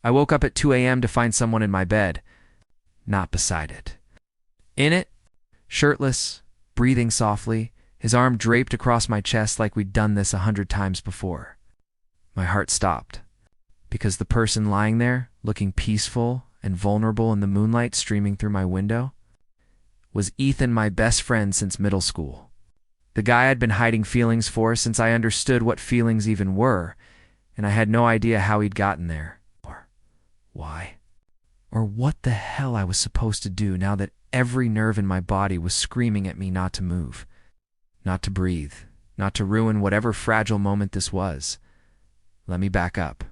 I woke up at 2 a.m. to find someone in my bed, not beside it. In it, shirtless, breathing softly, his arm draped across my chest like we'd done this 100 times before. My heart stopped, because the person lying there, looking peaceful and vulnerable in the moonlight streaming through my window, was Ethan, my best friend since middle school. The guy I'd been hiding feelings for since I understood what feelings even were, and I had no idea how he'd gotten there, or why, or what the hell I was supposed to do now that every nerve in my body was screaming at me not to move, not to breathe, not to ruin whatever fragile moment this was. Let me back up.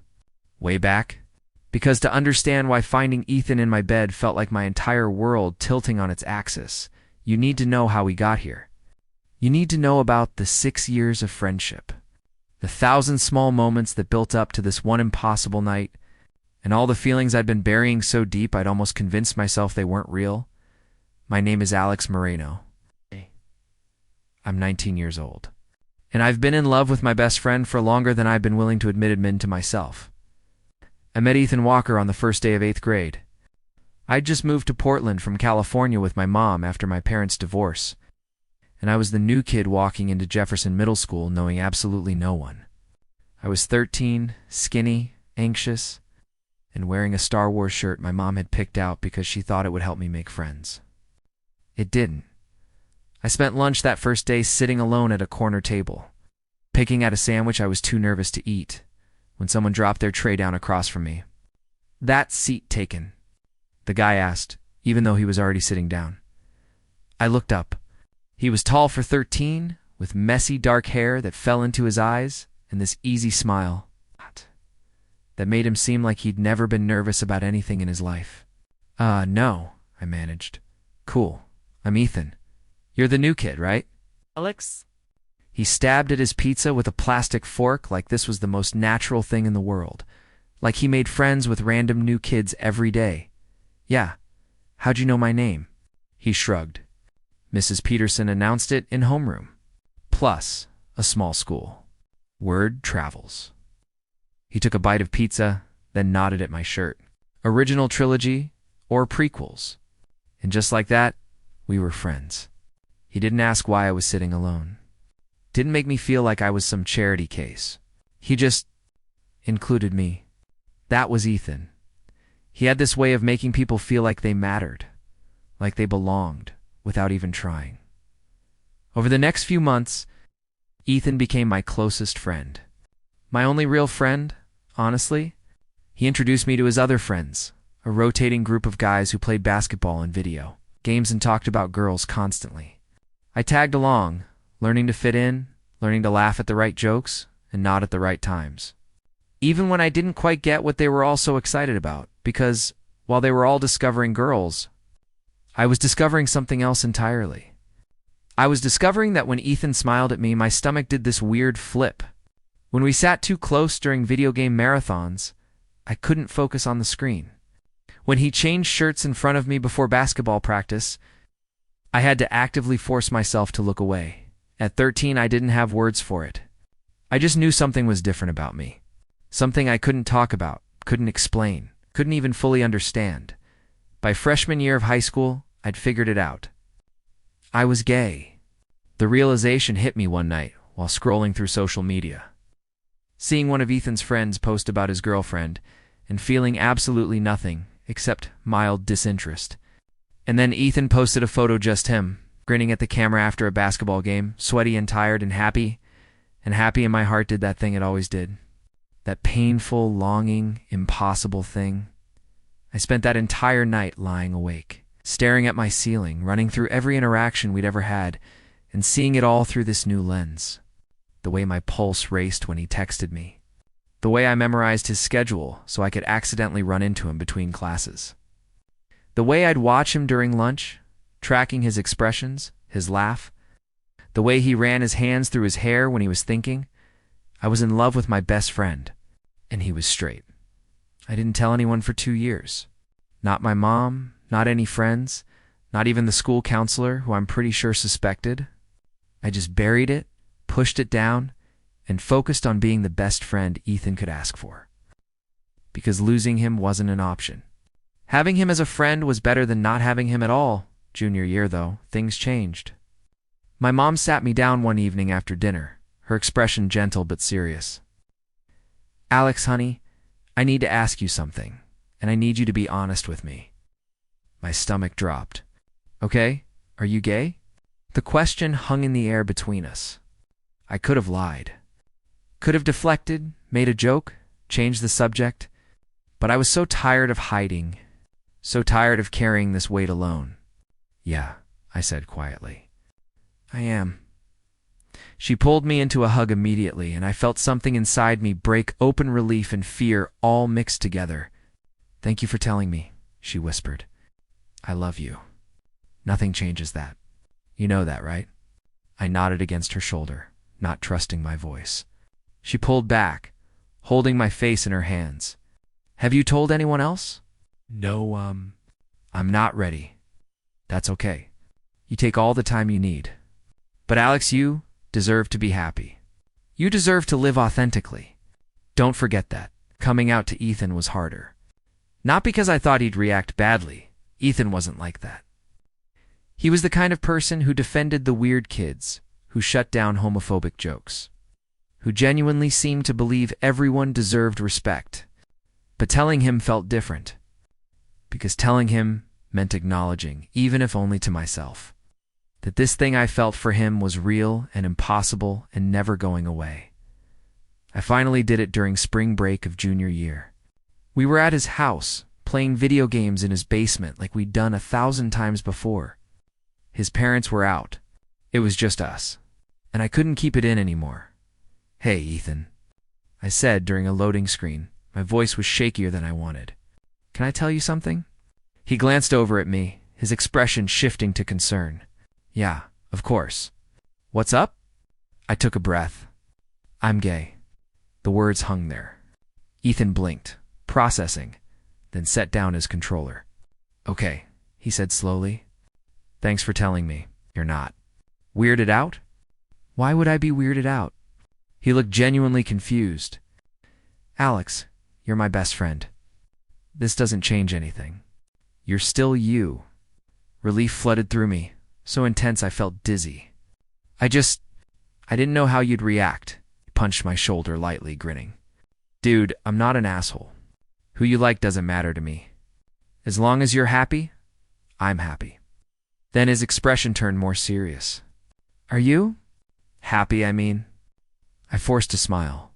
Way back? Because to understand why finding Ethan in my bed felt like my entire world tilting on its axis, you need to know how we got here. You need to know about the 6 years of friendship, the 1,000 small moments that built up to this one impossible night, and all the feelings I'd been burying so deep I'd almost convinced myself they weren't real. My name is Alex Moreno. I'm 19 years old, and I've been in love with my best friend for longer than I've been willing to admit to myself. I met Ethan Walker on the first day of 8th grade. I'd just moved to Portland from California with my mom after my parents' divorce, and I was the new kid walking into Jefferson Middle School knowing absolutely no one. I was 13, skinny, anxious, and wearing a Star Wars shirt my mom had picked out because she thought it would help me make friends. It didn't. I spent lunch that first day sitting alone at a corner table, picking at a sandwich I was too nervous to eat, when someone dropped their tray down across from me. "That seat taken?" the guy asked, even though he was already sitting down. I looked up. He was tall for 13, with messy dark hair that fell into his eyes, and this easy smile that made him seem like he'd never been nervous about anything in his life. No, I managed. "Cool. I'm Ethan. You're the new kid, right?" Alex? He stabbed at his pizza with a plastic fork like this was the most natural thing in the world, like he made friends with random new kids every day. "Yeah. How'd you know my name?" He shrugged. Mrs. Peterson announced it in homeroom. Plus, a small school. Word travels. He took a bite of pizza, then nodded at my shirt. Original trilogy or prequels. And just like that, we were friends. He didn't ask why I was sitting alone. Didn't make me feel like I was some charity case. He just included me. That was Ethan. He had this way of making people feel like they mattered, like they belonged, without even trying. Over the next few months, Ethan became my closest friend. My only real friend, honestly. He introduced me to his other friends, a rotating group of guys who played basketball and video games and talked about girls constantly. I tagged along, learning to fit in, learning to laugh at the right jokes, and nod at the right times. Even when I didn't quite get what they were all so excited about, because while they were all discovering girls, I was discovering something else entirely. I was discovering that when Ethan smiled at me, my stomach did this weird flip. When we sat too close during video game marathons, I couldn't focus on the screen. When he changed shirts in front of me before basketball practice, I had to actively force myself to look away. At 13, I didn't have words for it. I just knew something was different about me. Something I couldn't talk about, couldn't explain, couldn't even fully understand. By freshman year of high school, I'd figured it out. I was gay. The realization hit me one night while scrolling through social media. Seeing one of Ethan's friends post about his girlfriend and feeling absolutely nothing except mild disinterest. And then Ethan posted a photo just him, grinning at the camera after a basketball game, sweaty and tired and happy in my heart did that thing it always did. That painful, longing, impossible thing. I spent that entire night lying awake, staring at my ceiling, running through every interaction we'd ever had, and seeing it all through this new lens. The way my pulse raced when he texted me. The way I memorized his schedule so I could accidentally run into him between classes. The way I'd watch him during lunch, tracking his expressions, his laugh. The way he ran his hands through his hair when he was thinking. I was in love with my best friend, and he was straight. I didn't tell anyone for 2 years. Not my mom, not any friends, not even the school counselor, who I'm pretty sure suspected. I just buried it, pushed it down, and focused on being the best friend Ethan could ask for. because losing him wasn't an option. Having him as a friend was better than not having him at all. Junior year, though, things changed. My mom sat me down one evening after dinner, her expression gentle but serious. "Alex, honey, I need to ask you something, and I need you to be honest with me." My stomach dropped. "Okay, are you gay?" The question hung in the air between us. I could have lied. Could have deflected, made a joke, changed the subject, but I was so tired of hiding, so tired of carrying this weight alone. "Yeah," I said quietly. "I am." She pulled me into a hug immediately, and I felt something inside me break open, relief and fear all mixed together. "Thank you for telling me," she whispered. "I love you. Nothing changes that. You know that, right?" I nodded against her shoulder, not trusting my voice. She pulled back, holding my face in her hands. "Have you told anyone else?" "No, I'm not ready." "That's okay. You take all the time you need. But Alex, you deserve to be happy. You deserve to live authentically. Don't forget that. Coming out to Ethan was harder. Not because I thought he'd react badly. Ethan wasn't like that. He was the kind of person who defended the weird kids, who shut down homophobic jokes, who genuinely seemed to believe everyone deserved respect. But telling him felt different, because telling him meant acknowledging, even if only to myself, that this thing I felt for him was real and impossible and never going away. I finally did it during spring break of junior year. We were at his house, playing video games in his basement like we'd done 1,000 times before. His parents were out. It was just us, and I couldn't keep it in anymore. "Hey, Ethan," I said during a loading screen. My voice was shakier than I wanted. "Can I tell you something?" He glanced over at me, his expression shifting to concern. "Yeah, of course. What's up?" I took a breath. "I'm gay." The words hung there. Ethan blinked, processing, then set down his controller. "Okay," he said slowly. "Thanks for telling me. You're not weirded out?" "Why would I be weirded out?" He looked genuinely confused. "Alex, you're my best friend. This doesn't change anything. You're still you." Relief flooded through me, so intense I felt dizzy. I didn't know how you'd react." He punched my shoulder lightly, grinning. "Dude, I'm not an asshole. Who you like doesn't matter to me. As long as you're happy, I'm happy." Then his expression turned more serious. "Are you? Happy, I mean?" I forced a smile.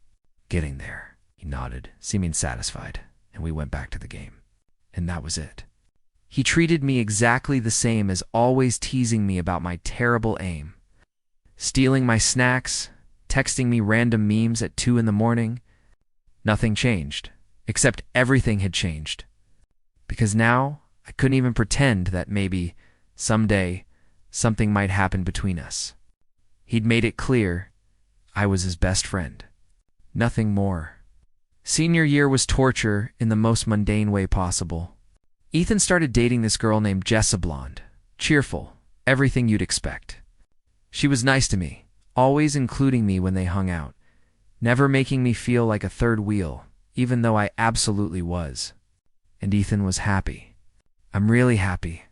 "Getting there," he nodded, seeming satisfied, and we went back to the game. And that was it. He treated me exactly the same as always, teasing me about my terrible aim, stealing my snacks, texting me random memes at 2 in the morning. Nothing changed, except everything had changed. Because now I couldn't even pretend that maybe, someday, something might happen between us. He'd made it clear I was his best friend. Nothing more. Senior year was torture in the most mundane way possible. Ethan started dating this girl named Jessa, blonde, cheerful, everything you'd expect. She was nice to me, always including me when they hung out, never making me feel like a third wheel, even though I absolutely was. And Ethan was happy. I'm really happy.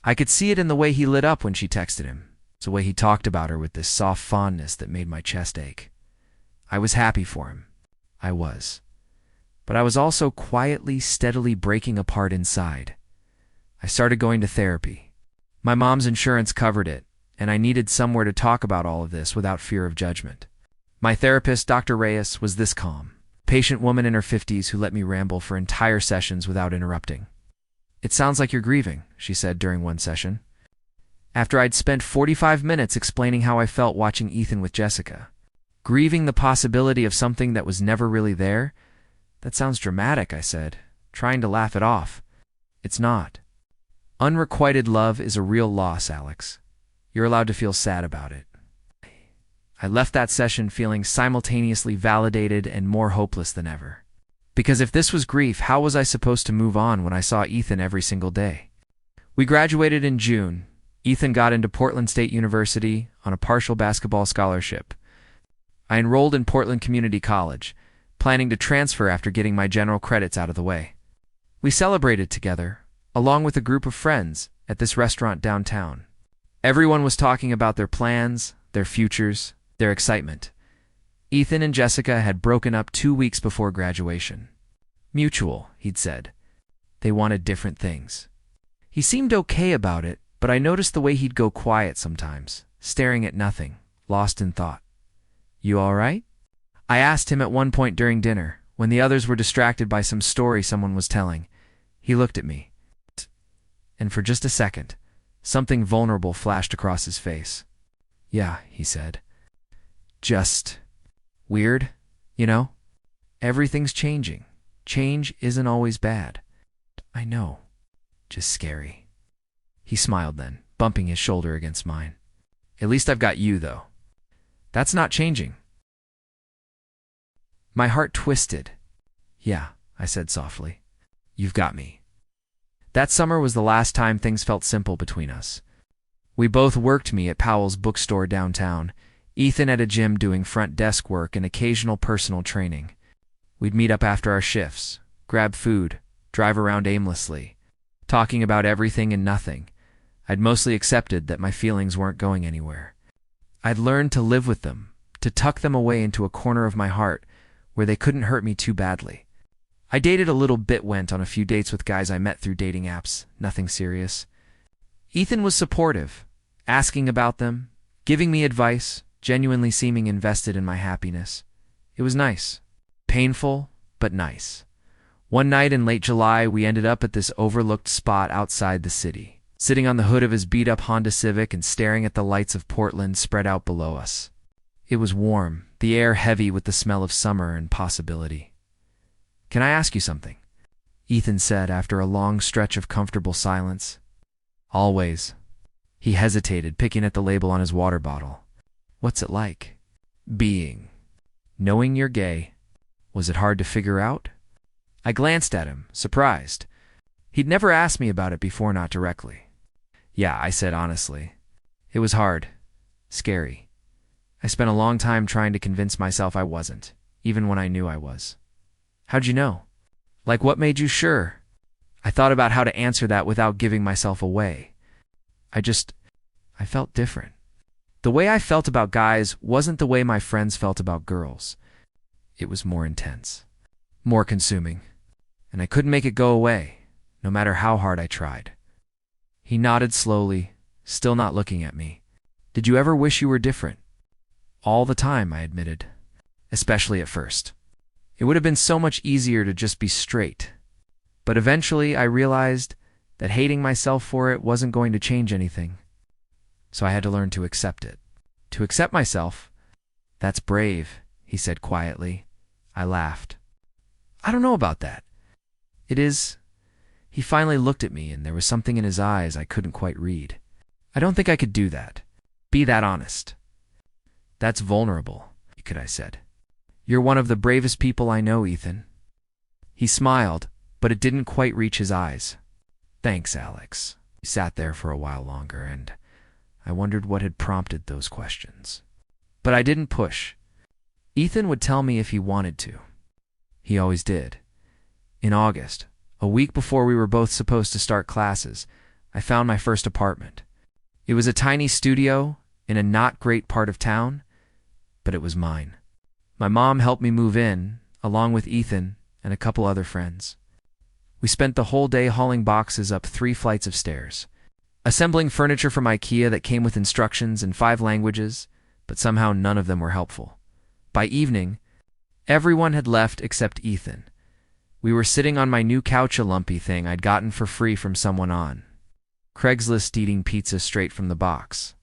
I could see it in the way he lit up when she texted him. It's the way he talked about her with this soft fondness that made my chest ache. I was happy for him. I was. But I was also quietly, steadily breaking apart inside. I started going to therapy. My mom's insurance covered it, and I needed somewhere to talk about all of this without fear of judgment. My therapist, Dr. Reyes, was this calm, patient woman in her 50s who let me ramble for entire sessions without interrupting. "It sounds like you're grieving," she said during one session. After I'd spent 45 minutes explaining how I felt watching Ethan with Jessica. "Grieving the possibility of something that was never really there? That sounds dramatic," I said, trying to laugh it off. "It's not. Unrequited love is a real loss, Alex. You're allowed to feel sad about it." I left that session feeling simultaneously validated and more hopeless than ever. Because if this was grief, how was I supposed to move on when I saw Ethan every single day? We graduated in June. Ethan got into Portland State University on a partial basketball scholarship. I enrolled in Portland Community College, planning to transfer after getting my general credits out of the way. We celebrated together, along with a group of friends, at this restaurant downtown. Everyone was talking about their plans, their futures, their excitement. Ethan and Jessica had broken up 2 weeks before graduation. Mutual, he'd said. They wanted different things. He seemed okay about it, but I noticed the way he'd go quiet sometimes, staring at nothing, lost in thought. You all right? I asked him at one point during dinner, when the others were distracted by some story someone was telling. He looked at me, and for just a second, something vulnerable flashed across his face. Yeah, he said. Just weird, you know? Everything's changing. Change isn't always bad. I know. Just scary. He smiled then, bumping his shoulder against mine. At least I've got you, though. That's not changing. My heart twisted. Yeah, I said softly. You've got me. That summer was the last time things felt simple between us. We both worked me at Powell's bookstore downtown, Ethan at a gym doing front desk work and occasional personal training. We'd meet up after our shifts, grab food, drive around aimlessly, talking about everything and nothing. I'd mostly accepted that my feelings weren't going anywhere. I'd learned to live with them, to tuck them away into a corner of my heart where they couldn't hurt me too badly. I dated a little bit, went on a few dates with guys I met through dating apps, nothing serious. Ethan was supportive, asking about them, giving me advice, genuinely seeming invested in my happiness. It was nice. Painful, but nice. One night in late July, we ended up at this overlooked spot outside the city, sitting on the hood of his beat-up Honda Civic and staring at the lights of Portland spread out below us. It was warm, the air heavy with the smell of summer and possibility. Can I ask you something? Ethan said after a long stretch of comfortable silence. Always. He hesitated, picking at the label on his water bottle. What's it like? Being. Knowing you're gay. Was it hard to figure out? I glanced at him, surprised. He'd never asked me about it before, not directly. Yeah, I said honestly. It was hard. Scary. I spent a long time trying to convince myself I wasn't, even when I knew I was. How'd you know? Like, what made you sure? I thought about how to answer that without giving myself away. I felt different. The way I felt about guys wasn't the way my friends felt about girls. It was more intense, more consuming, and I couldn't make it go away, no matter how hard I tried. He nodded slowly, still not looking at me. Did you ever wish you were different? All the time, I admitted, especially at first. It would have been so much easier to just be straight. But eventually I realized that hating myself for it wasn't going to change anything. So I had to learn to accept it. To accept myself? That's brave, he said quietly. I laughed. I don't know about that. It is. He finally looked at me, and there was something in his eyes I couldn't quite read. I don't think I could do that. Be that honest. That's vulnerable, I said. You're one of the bravest people I know, Ethan. He smiled, but it didn't quite reach his eyes. Thanks, Alex. He sat there for a while longer, and I wondered what had prompted those questions. But I didn't push. Ethan would tell me if he wanted to. He always did. In August, a week before we were both supposed to start classes, I found my first apartment. It was a tiny studio in a not great part of town, but it was mine. My mom helped me move in, along with Ethan and a couple other friends. We spent the whole day hauling boxes up 3 flights of stairs, assembling furniture from IKEA that came with instructions in 5 languages, but somehow none of them were helpful. By evening, everyone had left except Ethan. We were sitting on my new couch, a lumpy thing I'd gotten for free from someone on Craigslist, eating pizza straight from the box.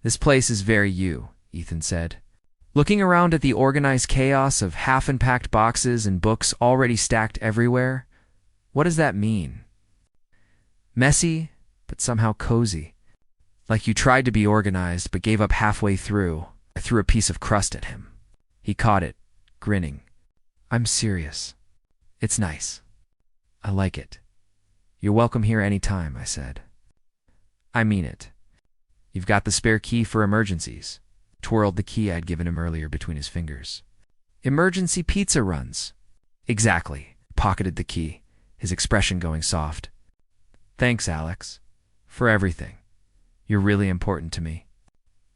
This place is very you, Ethan said, looking around at the organized chaos of half-unpacked boxes and books already stacked everywhere. What does that mean? Messy, but somehow cozy. Like you tried to be organized, but gave up halfway through. I threw a piece of crust at him. He caught it, grinning. I'm serious. It's nice. I like it. You're welcome here any time, I said. I mean it. You've got the spare key for emergencies. Twirled the key I'd given him earlier between his fingers. Emergency pizza runs. Exactly. Pocketed the key, his expression going soft. Thanks, Alex. For everything. You're really important to me.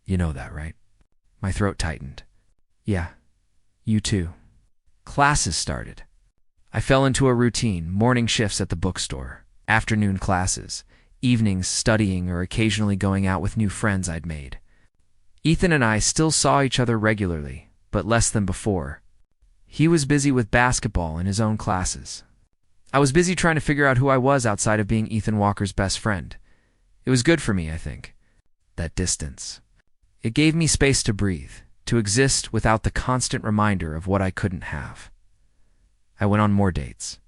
You know that, right? My throat tightened. Yeah, you too. Classes started. I fell into a routine, morning shifts at the bookstore, afternoon classes, evenings studying or occasionally going out with new friends I'd made. Ethan and I still saw each other regularly, but less than before. He was busy with basketball and his own classes. I was busy trying to figure out who I was outside of being Ethan Walker's best friend. It was good for me, I think. That distance. It gave me space to breathe, to exist without the constant reminder of what I couldn't have. I went on more dates.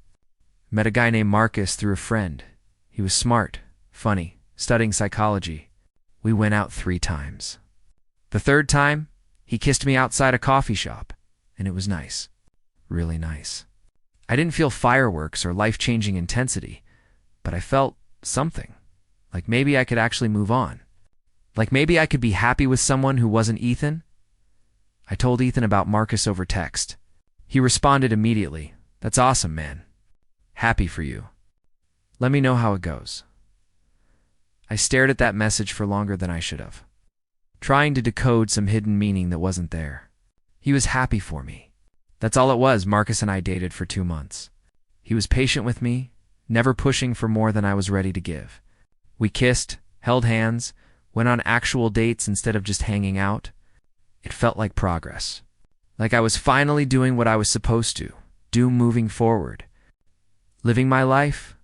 Met a guy named Marcus through a friend. He was smart, funny, studying psychology. We went out 3 times. The 3rd time, he kissed me outside a coffee shop, and it was nice. Really nice. I didn't feel fireworks or life-changing intensity, but I felt something. Like maybe I could actually move on. Like maybe I could be happy with someone who wasn't Ethan. I told Ethan about Marcus over text. He responded immediately. That's awesome, man. Happy for you. Let me know how it goes. I stared at that message for longer than I should have, trying to decode some hidden meaning that wasn't there. He was happy for me. That's all it was. Marcus and I dated for 2 months. He was patient with me, never pushing for more than I was ready to give. We kissed, held hands, went on actual dates instead of just hanging out. It felt like progress. Like I was finally doing what I was supposed to, do moving forward. Living my life,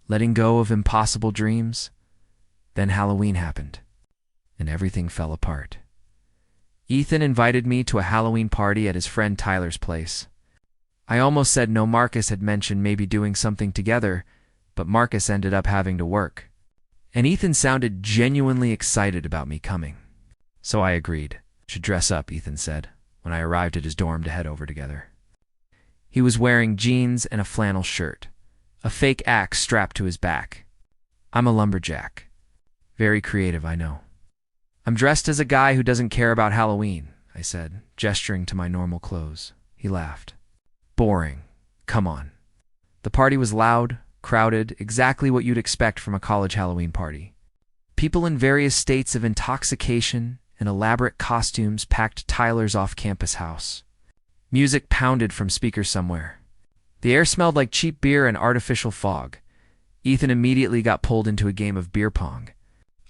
letting go of impossible dreams. Then Halloween happened, and everything fell apart. Ethan invited me to a Halloween party at his friend Tyler's place. I almost said no. Marcus had mentioned maybe doing something together, but Marcus ended up having to work. And Ethan sounded genuinely excited about me coming. So I agreed. Should dress up, Ethan said, when I arrived at his dorm to head over together. He was wearing jeans and a flannel shirt, a fake axe strapped to his back. I'm a lumberjack. Very creative, I know. I'm dressed as a guy who doesn't care about Halloween, I said, gesturing to my normal clothes. He laughed. Boring. Come on. The party was loud, crowded, exactly what you'd expect from a college Halloween party. People in various states of intoxication and elaborate costumes packed Tyler's off-campus house. Music pounded from speakers somewhere. The air smelled like cheap beer and artificial fog. Ethan immediately got pulled into a game of beer pong.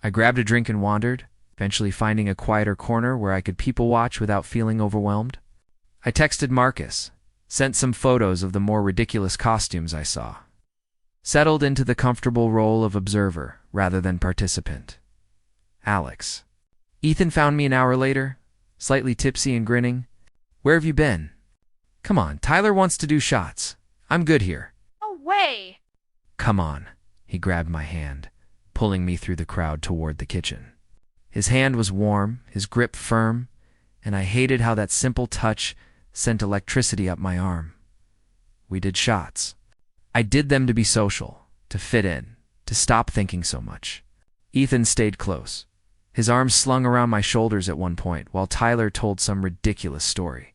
I grabbed a drink and wandered, eventually finding a quieter corner where I could people watch without feeling overwhelmed. I texted Marcus, sent some photos of the more ridiculous costumes I saw. Settled into the comfortable role of observer rather than participant. Alex. Ethan found me an hour later, slightly tipsy and grinning. Where have you been? Come on, Tyler wants to do shots. I'm good here. No way! Come on. He grabbed my hand, pulling me through the crowd toward the kitchen. His hand was warm, his grip firm, and I hated how that simple touch sent electricity up my arm. We did shots. I did them to be social, to fit in, to stop thinking so much. Ethan stayed close, his arms slung around my shoulders at one point, while Tyler told some ridiculous story.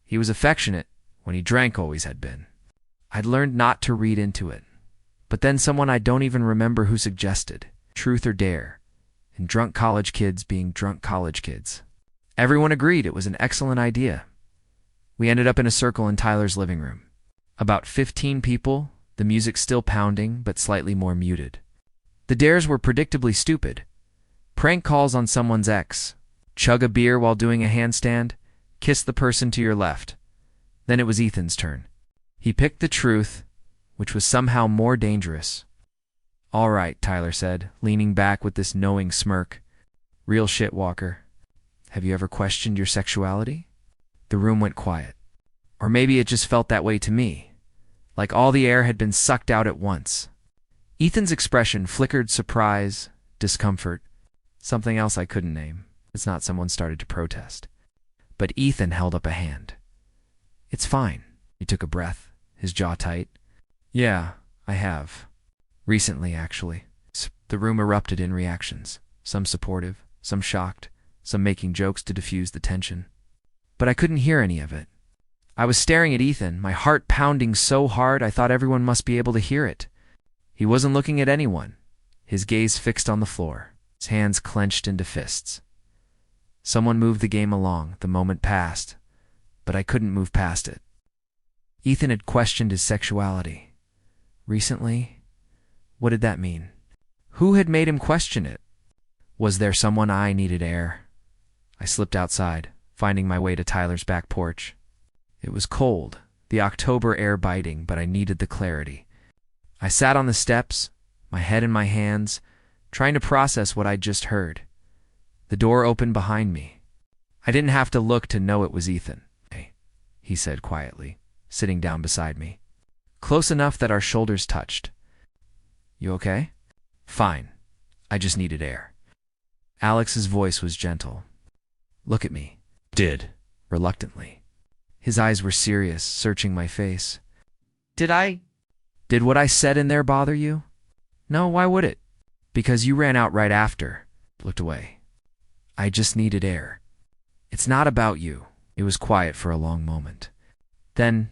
He was affectionate, when he drank always had been. I'd learned not to read into it. But then someone I don't even remember who suggested, truth or dare, and drunk college kids being drunk college kids. Everyone agreed it was an excellent idea. We ended up in a circle in Tyler's living room. About 15 people, the music still pounding, but slightly more muted. The dares were predictably stupid. Prank calls on someone's ex, chug a beer while doing a handstand, kiss the person to your left. Then it was Ethan's turn. He picked the truth, which was somehow more dangerous. All right, Tyler said, leaning back with this knowing smirk. Real shit, Walker. Have you ever questioned your sexuality? The room went quiet. Or maybe it just felt that way to me, like all the air had been sucked out at once. Ethan's expression flickered surprise, discomfort, something else I couldn't name. It's not someone started to protest. But Ethan held up a hand. It's fine. He took a breath, his jaw tight. Yeah, I have. Recently, actually. The room erupted in reactions, some supportive, some shocked, some making jokes to diffuse the tension. But I couldn't hear any of it. I was staring at Ethan, my heart pounding so hard I thought everyone must be able to hear it. He wasn't looking at anyone, his gaze fixed on the floor, his hands clenched into fists. Someone moved the game along, the moment passed, but I couldn't move past it. Ethan had questioned his sexuality. Recently? What did that mean? Who had made him question it? Was there someone I needed air? I slipped outside, finding my way to Tyler's back porch. It was cold, the October air biting, but I needed the clarity. I sat on the steps, my head in my hands, trying to process what I'd just heard. The door opened behind me. I didn't have to look to know it was Ethan. "Hey," he said quietly, sitting down beside me, close enough that our shoulders touched. "You okay?" "Fine. I just needed air." Alex's voice was gentle. "Look at me." "Did," reluctantly. His eyes were serious, searching my face. Did what I said in there bother you?" "No, why would it?" "Because you ran out right after." Looked away. "I just needed air." "It's not about you." It was quiet for a long moment. Then,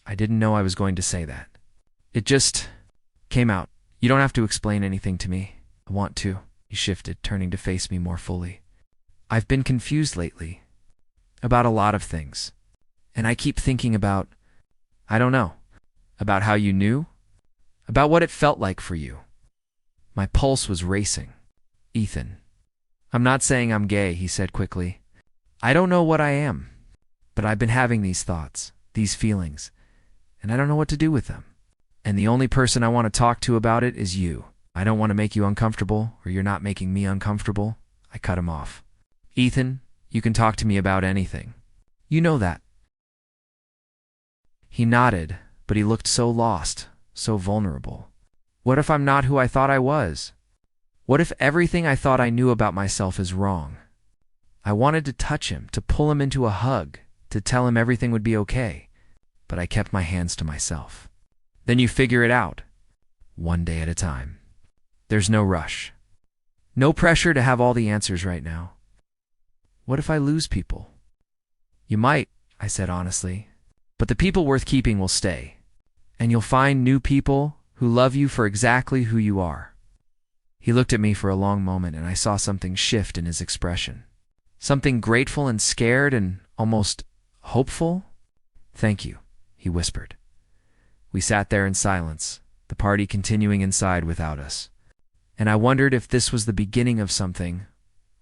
I didn't know I was going to say that. It just came out. "You don't have to explain anything to me. I want to." He shifted, turning to face me more fully. "I've been confused lately. About a lot of things. And I keep thinking about, I don't know, about how you knew, about what it felt like for you." My pulse was racing. "Ethan, I'm not saying I'm gay," he said quickly. "I don't know what I am, but I've been having these thoughts, these feelings, and I don't know what to do with them. And the only person I want to talk to about it is you. I don't want to make you uncomfortable, or you're not making me uncomfortable." I cut him off. "Ethan, you can talk to me about anything. You know that." He nodded, but he looked so lost, so vulnerable. What if I'm not who I thought I was? What if everything I thought I knew about myself is wrong? I wanted to touch him, to pull him into a hug, to tell him everything would be okay, but I kept my hands to myself. "Then you figure it out, one day at a time. There's no rush. No pressure to have all the answers right now. What if I lose people?" "You might," I said honestly, "but the people worth keeping will stay. And you'll find new people who love you for exactly who you are." He looked at me for a long moment, and I saw something shift in his expression. Something grateful and scared and almost hopeful. "Thank you," he whispered. We sat there in silence, the party continuing inside without us. And I wondered if this was the beginning of something,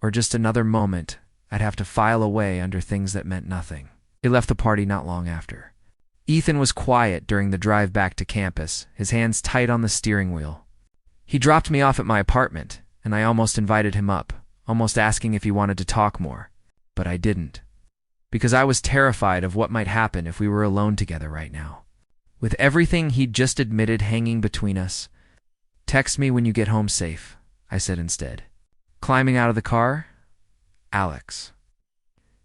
or just another moment I'd have to file away under things that meant nothing. We left the party not long after. Ethan was quiet during the drive back to campus, his hands tight on the steering wheel. He dropped me off at my apartment, and I almost invited him up, almost asking if he wanted to talk more. But I didn't, because I was terrified of what might happen if we were alone together right now. With everything he'd just admitted hanging between us, "Text me when you get home safe," I said instead. Climbing out of the car, "Alex."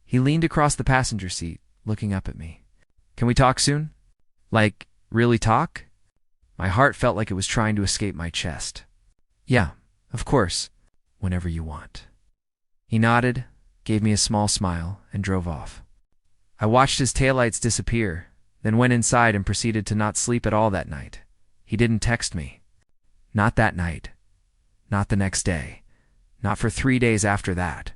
He leaned across the passenger seat, looking up at me. "Can we talk soon? Like, really talk?" My heart felt like it was trying to escape my chest. "Yeah, of course, whenever you want." He nodded, gave me a small smile, and drove off. I watched his taillights disappear, then went inside and proceeded to not sleep at all that night. He didn't text me. Not that night. Not the next day. Not for 3 days after that.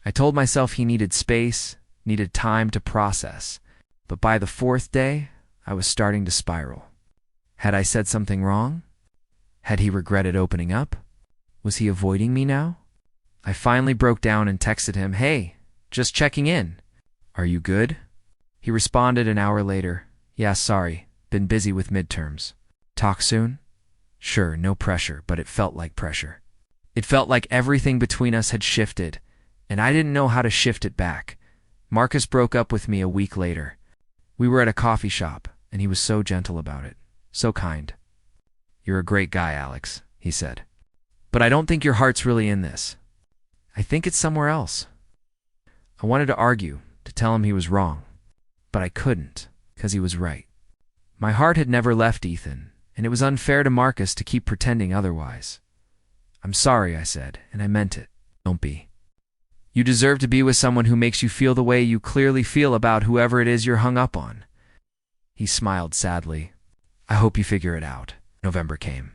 I told myself he needed space, needed time to process. But by the 4th day, I was starting to spiral. Had I said something wrong? Had he regretted opening up? Was he avoiding me now? I finally broke down and texted him, "Hey, just checking in. Are you good?" He responded an hour later, "Yeah, sorry, been busy with midterms. Talk soon?" Sure, no pressure, but it felt like pressure. It felt like everything between us had shifted, and I didn't know how to shift it back. Marcus broke up with me a week later. We were at a coffee shop, and he was so gentle about it, so kind. "You're a great guy, Alex," he said. "But I don't think your heart's really in this. I think it's somewhere else." I wanted to argue, to tell him he was wrong, but I couldn't, because he was right. My heart had never left Ethan, and it was unfair to Marcus to keep pretending otherwise. "I'm sorry," I said, and I meant it. "Don't be. You deserve to be with someone who makes you feel the way you clearly feel about whoever it is you're hung up on. He smiled sadly. I hope you figure it out. November came.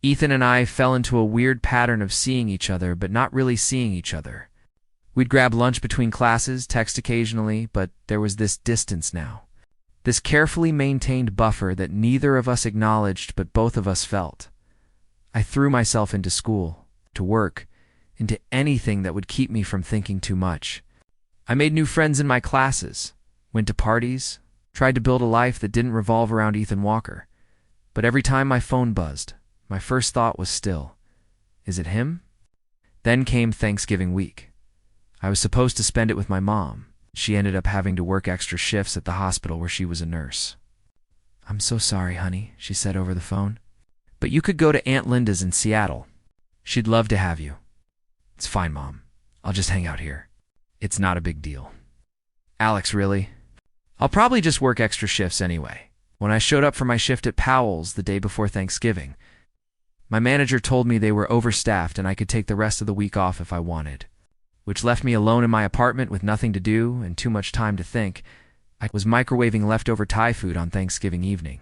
Ethan and I fell into a weird pattern of seeing each other but not really seeing each other. We'd grab lunch between classes, text occasionally, but there was this distance now. This carefully maintained buffer that neither of us acknowledged but both of us felt. I threw myself into school, to work, into anything that would keep me from thinking too much. I made new friends in my classes, went to parties, tried to build a life that didn't revolve around Ethan Walker. But every time my phone buzzed, my first thought was still, is it him? Then came Thanksgiving week. I was supposed to spend it with my mom. She ended up having to work extra shifts at the hospital where she was a nurse. I'm so sorry, honey, she said over the phone. But you could go to Aunt Linda's in Seattle. She'd love to have you. It's fine, Mom. I'll just hang out here. It's not a big deal. Alex, really? I'll probably just work extra shifts anyway. When I showed up for my shift at Powell's the day before Thanksgiving, my manager told me they were overstaffed and I could take the rest of the week off if I wanted, which left me alone in my apartment with nothing to do and too much time to think. I was microwaving leftover Thai food on Thanksgiving evening,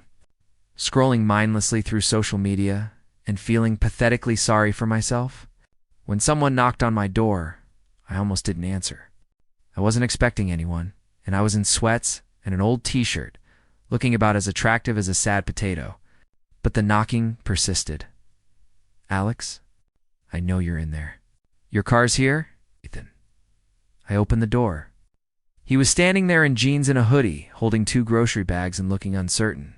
scrolling mindlessly through social media and feeling pathetically sorry for myself. When someone knocked on my door, I almost didn't answer. I wasn't expecting anyone, and I was in sweats and an old t-shirt, looking about as attractive as a sad potato. But the knocking persisted. Alex, I know you're in there. Your car's here? Ethan. I opened the door. He was standing there in jeans and a hoodie, holding 2 grocery bags and looking uncertain.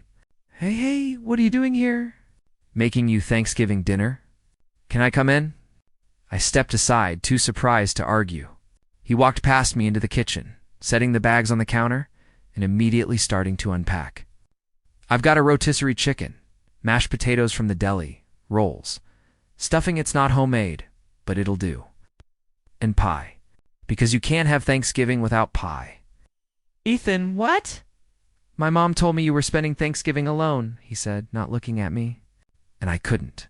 Hey, what are you doing here? Making you Thanksgiving dinner? Can I come in? I stepped aside, too surprised to argue. He walked past me into the kitchen, setting the bags on the counter, and immediately starting to unpack. I've got a rotisserie chicken, mashed potatoes from the deli, rolls, stuffing it's not homemade, but it'll do. And pie, because you can't have Thanksgiving without pie. Ethan, what? My mom told me you were spending Thanksgiving alone, he said, not looking at me. And I couldn't.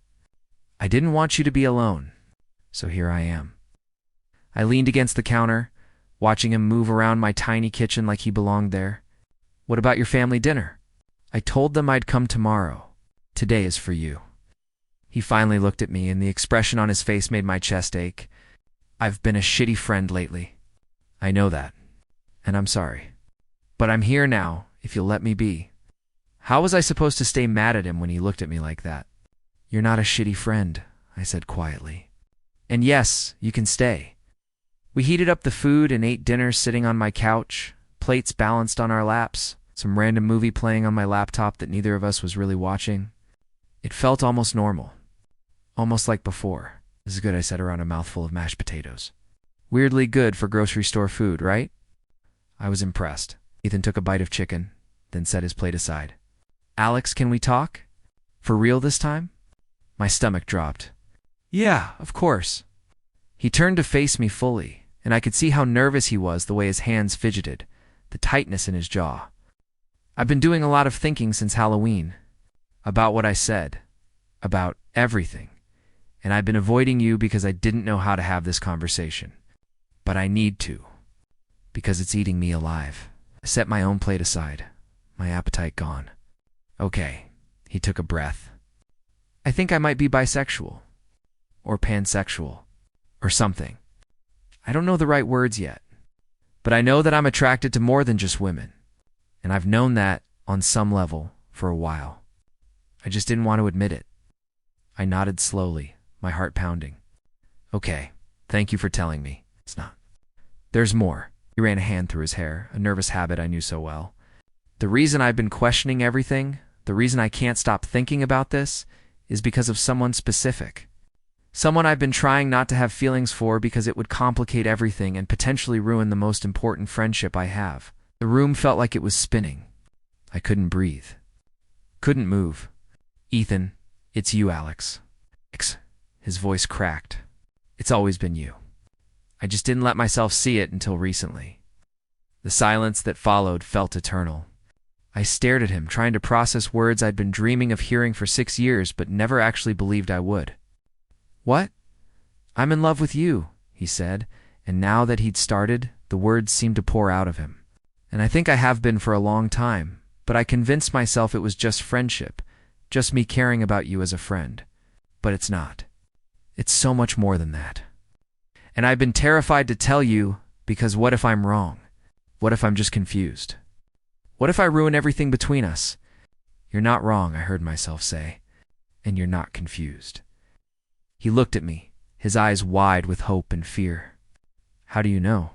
I didn't want you to be alone, so here I am. I leaned against the counter, watching him move around my tiny kitchen like he belonged there. What about your family dinner? I told them I'd come tomorrow. Today is for you. He finally looked at me, and the expression on his face made my chest ache. I've been a shitty friend lately. I know that, and I'm sorry. But I'm here now, if you'll let me be. How was I supposed to stay mad at him when he looked at me like that? You're not a shitty friend, I said quietly. And yes, you can stay. We heated up the food and ate dinner sitting on my couch, plates balanced on our laps, some random movie playing on my laptop that neither of us was really watching. It felt almost normal. Almost like before. This is good, I said around a mouthful of mashed potatoes. Weirdly good for grocery store food, right? I was impressed. Ethan took a bite of chicken, then set his plate aside. Alex, can we talk? For real this time? My stomach dropped. Yeah, of course. He turned to face me fully, and I could see how nervous he was the way his hands fidgeted, the tightness in his jaw. I've been doing a lot of thinking since Halloween. About what I said. About everything. And I've been avoiding you because I didn't know how to have this conversation. But I need to. Because it's eating me alive. I set my own plate aside, my appetite gone. Okay, he took a breath. I think I might be bisexual. Or pansexual. Or something. I don't know the right words yet. But I know that I'm attracted to more than just women. And I've known that, on some level, for a while. I just didn't want to admit it. I nodded slowly, my heart pounding. Okay, thank you for telling me. It's not. There's more. He ran a hand through his hair, a nervous habit I knew so well. The reason I've been questioning everything, the reason I can't stop thinking about this, is because of someone specific. Someone I've been trying not to have feelings for because it would complicate everything and potentially ruin the most important friendship I have. The room felt like it was spinning. I couldn't breathe. Couldn't move. Ethan, it's you, Alex. His voice cracked. It's always been you. I just didn't let myself see it until recently. The silence that followed felt eternal. I stared at him, trying to process words I'd been dreaming of hearing for 6 years but never actually believed I would. What? I'm in love with you, he said, And now that he'd started, the words seemed to pour out of him. And I think I have been for a long time, but I convinced myself it was just friendship, just me caring about you as a friend. But it's not. It's so much more than that. And I've been terrified to tell you, because what if I'm wrong? What if I'm just confused? What if I ruin everything between us? You're not wrong, I heard myself say, and you're not confused. He looked at me, his eyes wide with hope and fear. How do you know?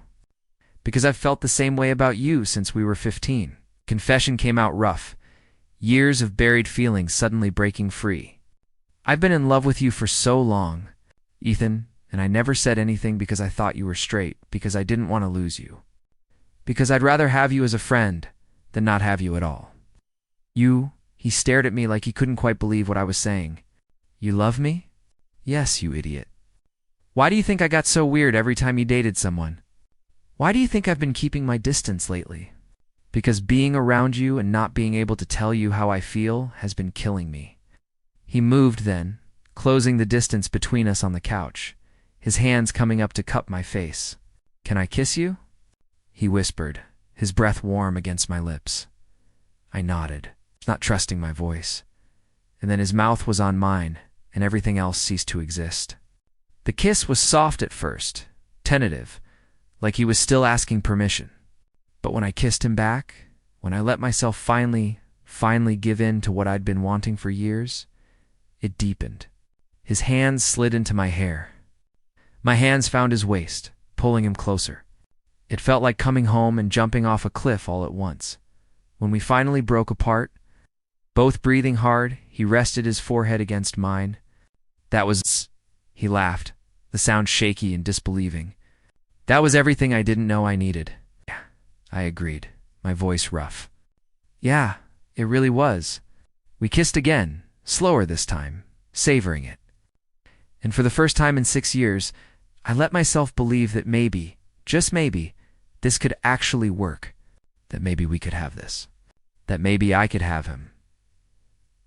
Because I've felt the same way about you since we were 15. Confession came out rough, years of buried feelings suddenly breaking free. I've been in love with you for so long, Ethan, and I never said anything because I thought you were straight, because I didn't want to lose you. Because I'd rather have you as a friend than not have you at all. He stared at me like he couldn't quite believe what I was saying. You love me? Yes, you idiot. Why do you think I got so weird every time you dated someone? Why do you think I've been keeping my distance lately? Because being around you and not being able to tell you how I feel has been killing me. He moved then, closing the distance between us on the couch, his hands coming up to cup my face. Can I kiss you? He whispered, his breath warm against my lips. I nodded, not trusting my voice. And then his mouth was on mine, and everything else ceased to exist. The kiss was soft at first, tentative, like he was still asking permission. But when I kissed him back, when I let myself finally give in to what I'd been wanting for years, it deepened. His hands slid into my hair. My hands found his waist, pulling him closer. It felt like coming home and jumping off a cliff all at once. When we finally broke apart, both breathing hard, he rested his forehead against mine. That was... He laughed, the sound shaky and disbelieving. That was everything I didn't know I needed. Yeah, I agreed, my voice rough. Yeah, it really was. We kissed again, slower this time, savoring it. And for the first time in 6 years, I let myself believe that maybe, just maybe, this could actually work. That maybe we could have this. That maybe I could have him.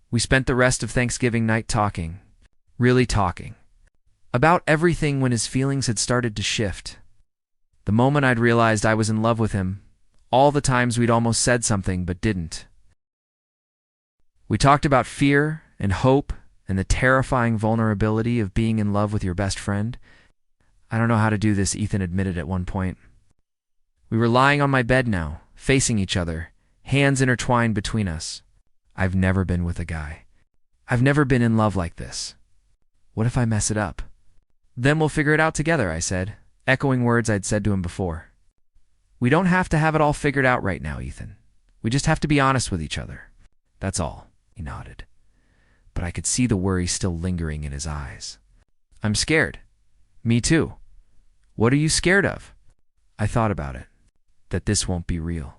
We spent the rest of Thanksgiving night talking, really talking, about everything when his feelings had started to shift. The moment I'd realized I was in love with him, all the times we'd almost said something but didn't. We talked about fear and hope and the terrifying vulnerability of being in love with your best friend. I don't know how to do this, Ethan admitted at one point. We were lying on my bed now, facing each other, hands intertwined between us. I've never been with a guy. I've never been in love like this. What if I mess it up? Then we'll figure it out together, I said, echoing words I'd said to him before. We don't have to have it all figured out right now, Ethan. We just have to be honest with each other. That's all, he nodded. But I could see the worry still lingering in his eyes. I'm scared. Me too. What are you scared of? I thought about it. That this won't be real.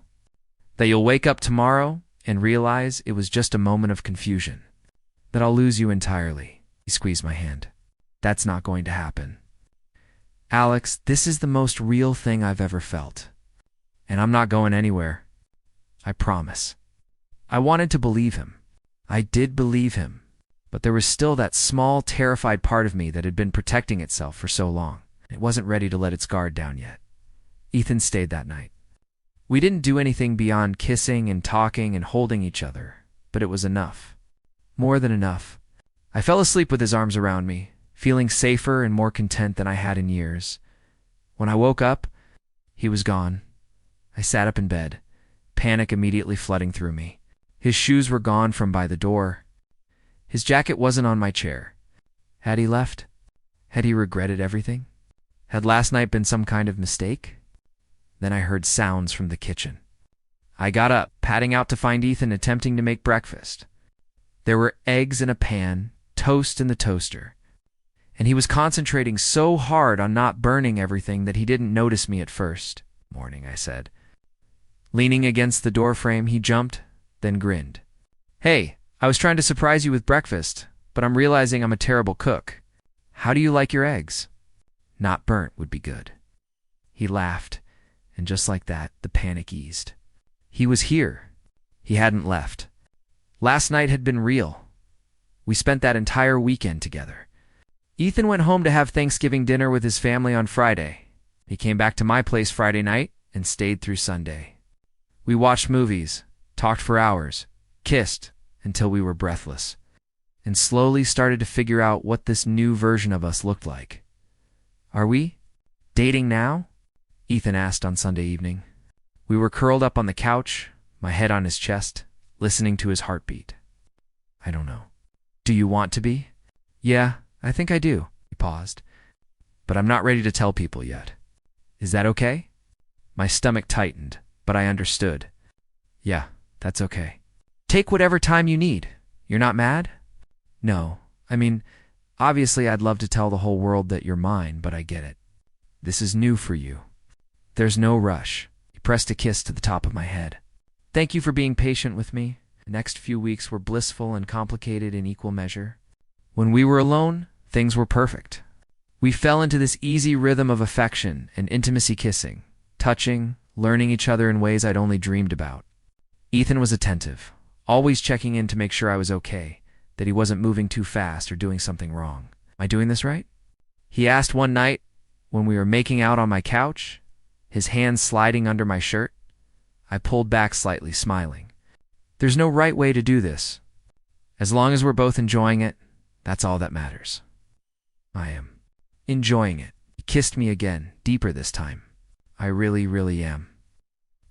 That you'll wake up tomorrow and realize it was just a moment of confusion. That I'll lose you entirely. He squeezed my hand. That's not going to happen. Alex, this is the most real thing I've ever felt. And I'm not going anywhere. I promise. I wanted to believe him. I did believe him. But there was still that small, terrified part of me that had been protecting itself for so long. It wasn't ready to let its guard down yet. Ethan stayed that night. We didn't do anything beyond kissing and talking and holding each other, but it was enough. More than enough. I fell asleep with his arms around me, feeling safer and more content than I had in years. When I woke up, he was gone. I sat up in bed, panic immediately flooding through me. His shoes were gone from by the door. His jacket wasn't on my chair. Had he left? Had he regretted everything? Had last night been some kind of mistake? Then I heard sounds from the kitchen. I got up, padding out to find Ethan attempting to make breakfast. There were eggs in a pan, toast in the toaster, and he was concentrating so hard on not burning everything that he didn't notice me at first. Morning, I said. Leaning against the doorframe, he jumped, then grinned. Hey, I was trying to surprise you with breakfast, but I'm realizing I'm a terrible cook. How do you like your eggs? Not burnt would be good. He laughed, and just like that, the panic eased. He was here. He hadn't left. Last night had been real. We spent that entire weekend together. Ethan went home to have Thanksgiving dinner with his family on Friday, He came back to my place Friday night and stayed through Sunday. We watched movies, talked for hours, kissed until we were breathless, and slowly started to figure out what this new version of us looked like. Are we dating now? Ethan asked on Sunday evening. We were curled up on the couch, my head on his chest, listening to his heartbeat. I don't know. Do you want to be? Yeah, I think I do. He paused. But I'm not ready to tell people yet. Is that okay? My stomach tightened, but I understood. Yeah, that's okay. Take whatever time you need. You're not mad? No. I mean, obviously I'd love to tell the whole world that you're mine, but I get it. This is new for you. There's no rush. He pressed a kiss to the top of my head. Thank you for being patient with me. The next few weeks were blissful and complicated in equal measure. When we were alone, things were perfect. We fell into this easy rhythm of affection and intimacy, kissing, touching, learning each other in ways I'd only dreamed about. Ethan was attentive, always checking in to make sure I was okay, that he wasn't moving too fast or doing something wrong. Am I doing this right? He asked one night when we were making out on my couch, his hands sliding under my shirt. I pulled back slightly, smiling. There's no right way to do this. As long as we're both enjoying it, that's all that matters. I am enjoying it. He kissed me again, deeper this time. I really, really am.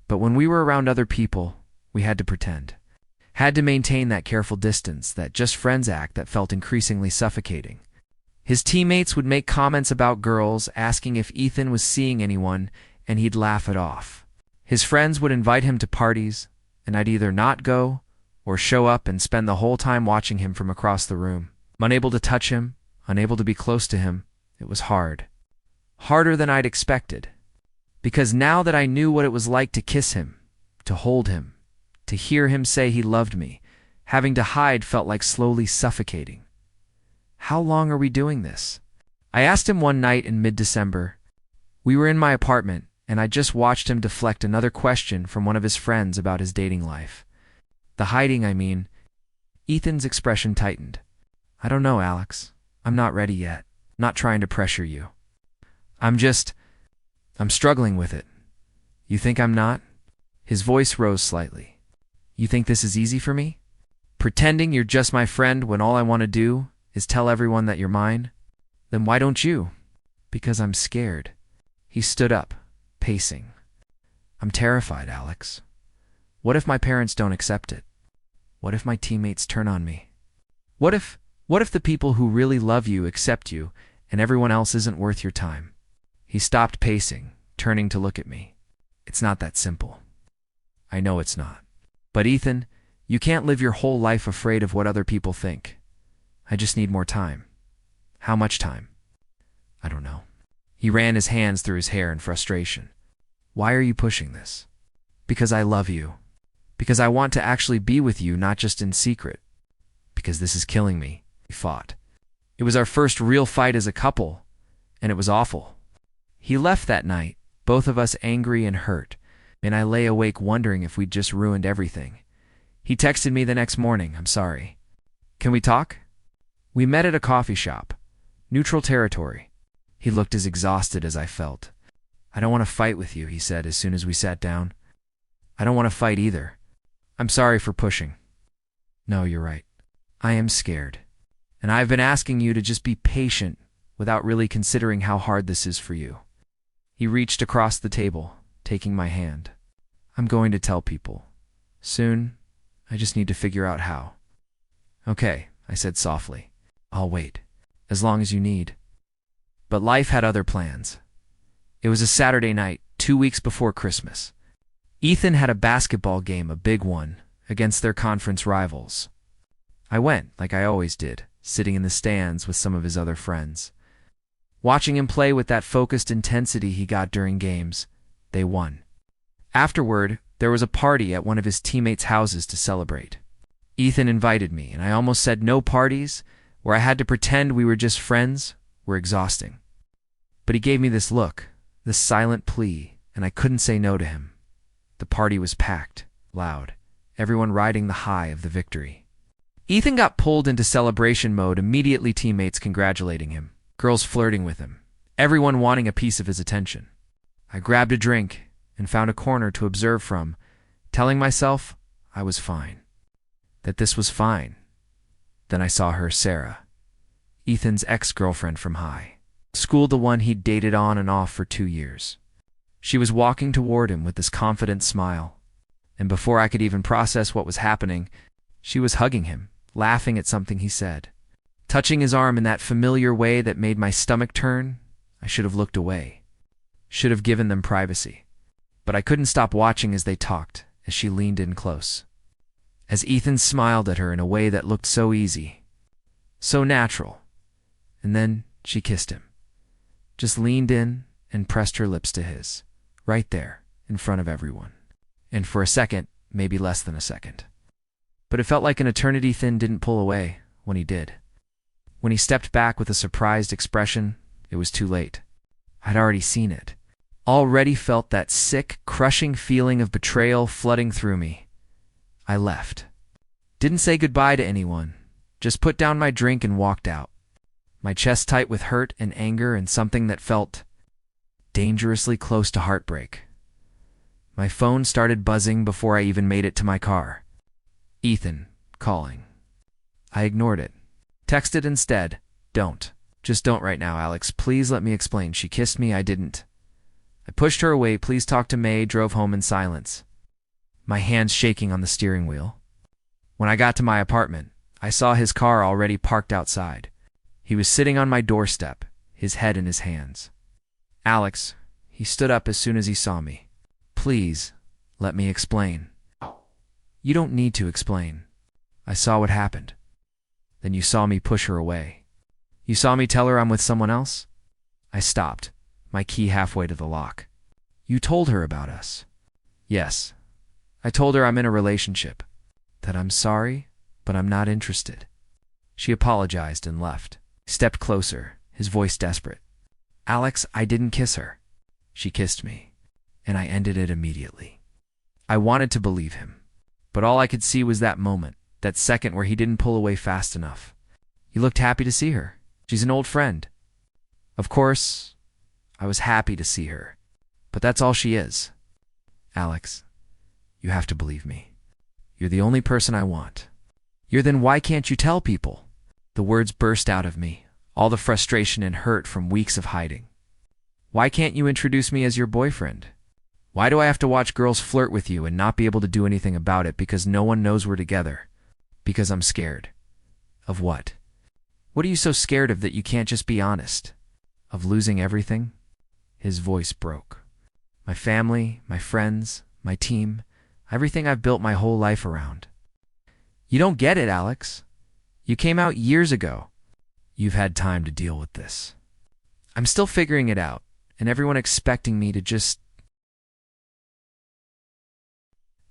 But when we were around other people, we had to pretend. Had to maintain that careful distance, that just friends act that felt increasingly suffocating. His teammates would make comments about girls, asking if Ethan was seeing anyone, and he'd laugh it off. His friends would invite him to parties, and I'd either not go or show up and spend the whole time watching him from across the room. Unable to touch him, unable to be close to him, it was hard. Harder than I'd expected. Because now that I knew what it was like to kiss him, to hold him, to hear him say he loved me, having to hide felt like slowly suffocating. How long are we doing this? I asked him one night in mid-December. We were in my apartment, and I just watched him deflect another question from one of his friends about his dating life. The hiding, I mean. Ethan's expression tightened. I don't know, Alex. I'm not ready yet. Not trying to pressure you. I'm struggling with it. You think I'm not? His voice rose slightly. You think this is easy for me? Pretending you're just my friend when all I want to do is tell everyone that you're mine? Then why don't you? Because I'm scared. He stood up, pacing. I'm terrified, Alex. What if my parents don't accept it? What if my teammates turn on me? What if the people who really love you accept you and everyone else isn't worth your time? He stopped pacing, turning to look at me. It's not that simple. I know it's not. But Ethan, you can't live your whole life afraid of what other people think. I just need more time. How much time? I don't know. He ran his hands through his hair in frustration. Why are you pushing this? Because I love you. Because I want to actually be with you, not just in secret. Because this is killing me. He fought. It was our first real fight as a couple, and it was awful. He left that night, both of us angry and hurt, and I lay awake wondering if we'd just ruined everything. He texted me the next morning, I'm sorry. Can we talk? We met at a coffee shop. Neutral territory. He looked as exhausted as I felt. I don't want to fight with you, he said as soon as we sat down. I don't want to fight either. I'm sorry for pushing. No, you're right. I am scared. And I've been asking you to just be patient without really considering how hard this is for you. He reached across the table, taking my hand. I'm going to tell people. Soon. I just need to figure out how. Okay, I said softly. I'll wait. As long as you need. But life had other plans. It was a Saturday night, 2 weeks before Christmas. Ethan had a basketball game, a big one, against their conference rivals. I went, like I always did, sitting in the stands with some of his other friends. Watching him play with that focused intensity he got during games, they won. Afterward, there was a party at one of his teammates' houses to celebrate. Ethan invited me, and I almost said no parties, where I had to pretend we were just friends, were exhausting. But he gave me this look, this silent plea, and I couldn't say no to him. The party was packed, loud, everyone riding the high of the victory. Ethan got pulled into celebration mode, immediately teammates congratulating him, girls flirting with him, everyone wanting a piece of his attention. I grabbed a drink and found a corner to observe from, telling myself I was fine, that this was fine. Then I saw her, Sarah, Ethan's ex-girlfriend from high school, the one he'd dated on and off for 2 years. She was walking toward him with this confident smile, and before I could even process what was happening, she was hugging him, laughing at something he said, touching his arm in that familiar way that made my stomach turn. I should have looked away, should have given them privacy, but I couldn't stop watching as they talked, as she leaned in close, as Ethan smiled at her in a way that looked so easy, so natural. And then she kissed him, just leaned in and pressed her lips to his, right there, in front of everyone. And for a second, maybe less than a second, but it felt like an eternity. Ethan didn't pull away when he did. When he stepped back with a surprised expression, it was too late. I'd already seen it. Already felt that sick, crushing feeling of betrayal flooding through me. I left. Didn't say goodbye to anyone, just put down my drink and walked out, my chest tight with hurt and anger and something that felt dangerously close to heartbreak. My phone started buzzing before I even made it to my car. Ethan, calling. I ignored it. Texted instead, "Don't. Just don't right now, Alex. Please let me explain. She kissed me. I didn't." I pushed her away. "Please talk to May." Drove home in silence, my hands shaking on the steering wheel. When I got to my apartment, I saw his car already parked outside. He was sitting on my doorstep, his head in his hands. "Alex," he stood up as soon as he saw me. "Please, let me explain." "You don't need to explain. I saw what happened." "Then you saw me push her away. You saw me tell her I'm with someone else?" I stopped, my key halfway to the lock. "You told her about us?" "Yes. I told her I'm in a relationship, that I'm sorry, but I'm not interested." She apologized and left. He stepped closer, his voice desperate. "Alex, I didn't kiss her. She kissed me, and I ended it immediately." I wanted to believe him, but all I could see was that moment, that second where he didn't pull away fast enough. "You looked happy to see her. She's an old friend." Of course, I was happy to see her, but that's all she is. "Alex, you have to believe me. You're the only person I want." Then why can't you tell people?" The words burst out of me, all the frustration and hurt from weeks of hiding. "Why can't you introduce me as your boyfriend? Why do I have to watch girls flirt with you and not be able to do anything about it because no one knows we're together? Because I'm scared." "Of what? What are you so scared of that you can't just be honest? Of losing everything?" His voice broke. "My family, my friends, my team, everything I've built my whole life around." "You don't get it, Alex. You came out years ago. You've had time to deal with this. I'm still figuring it out, and everyone expecting me to just..."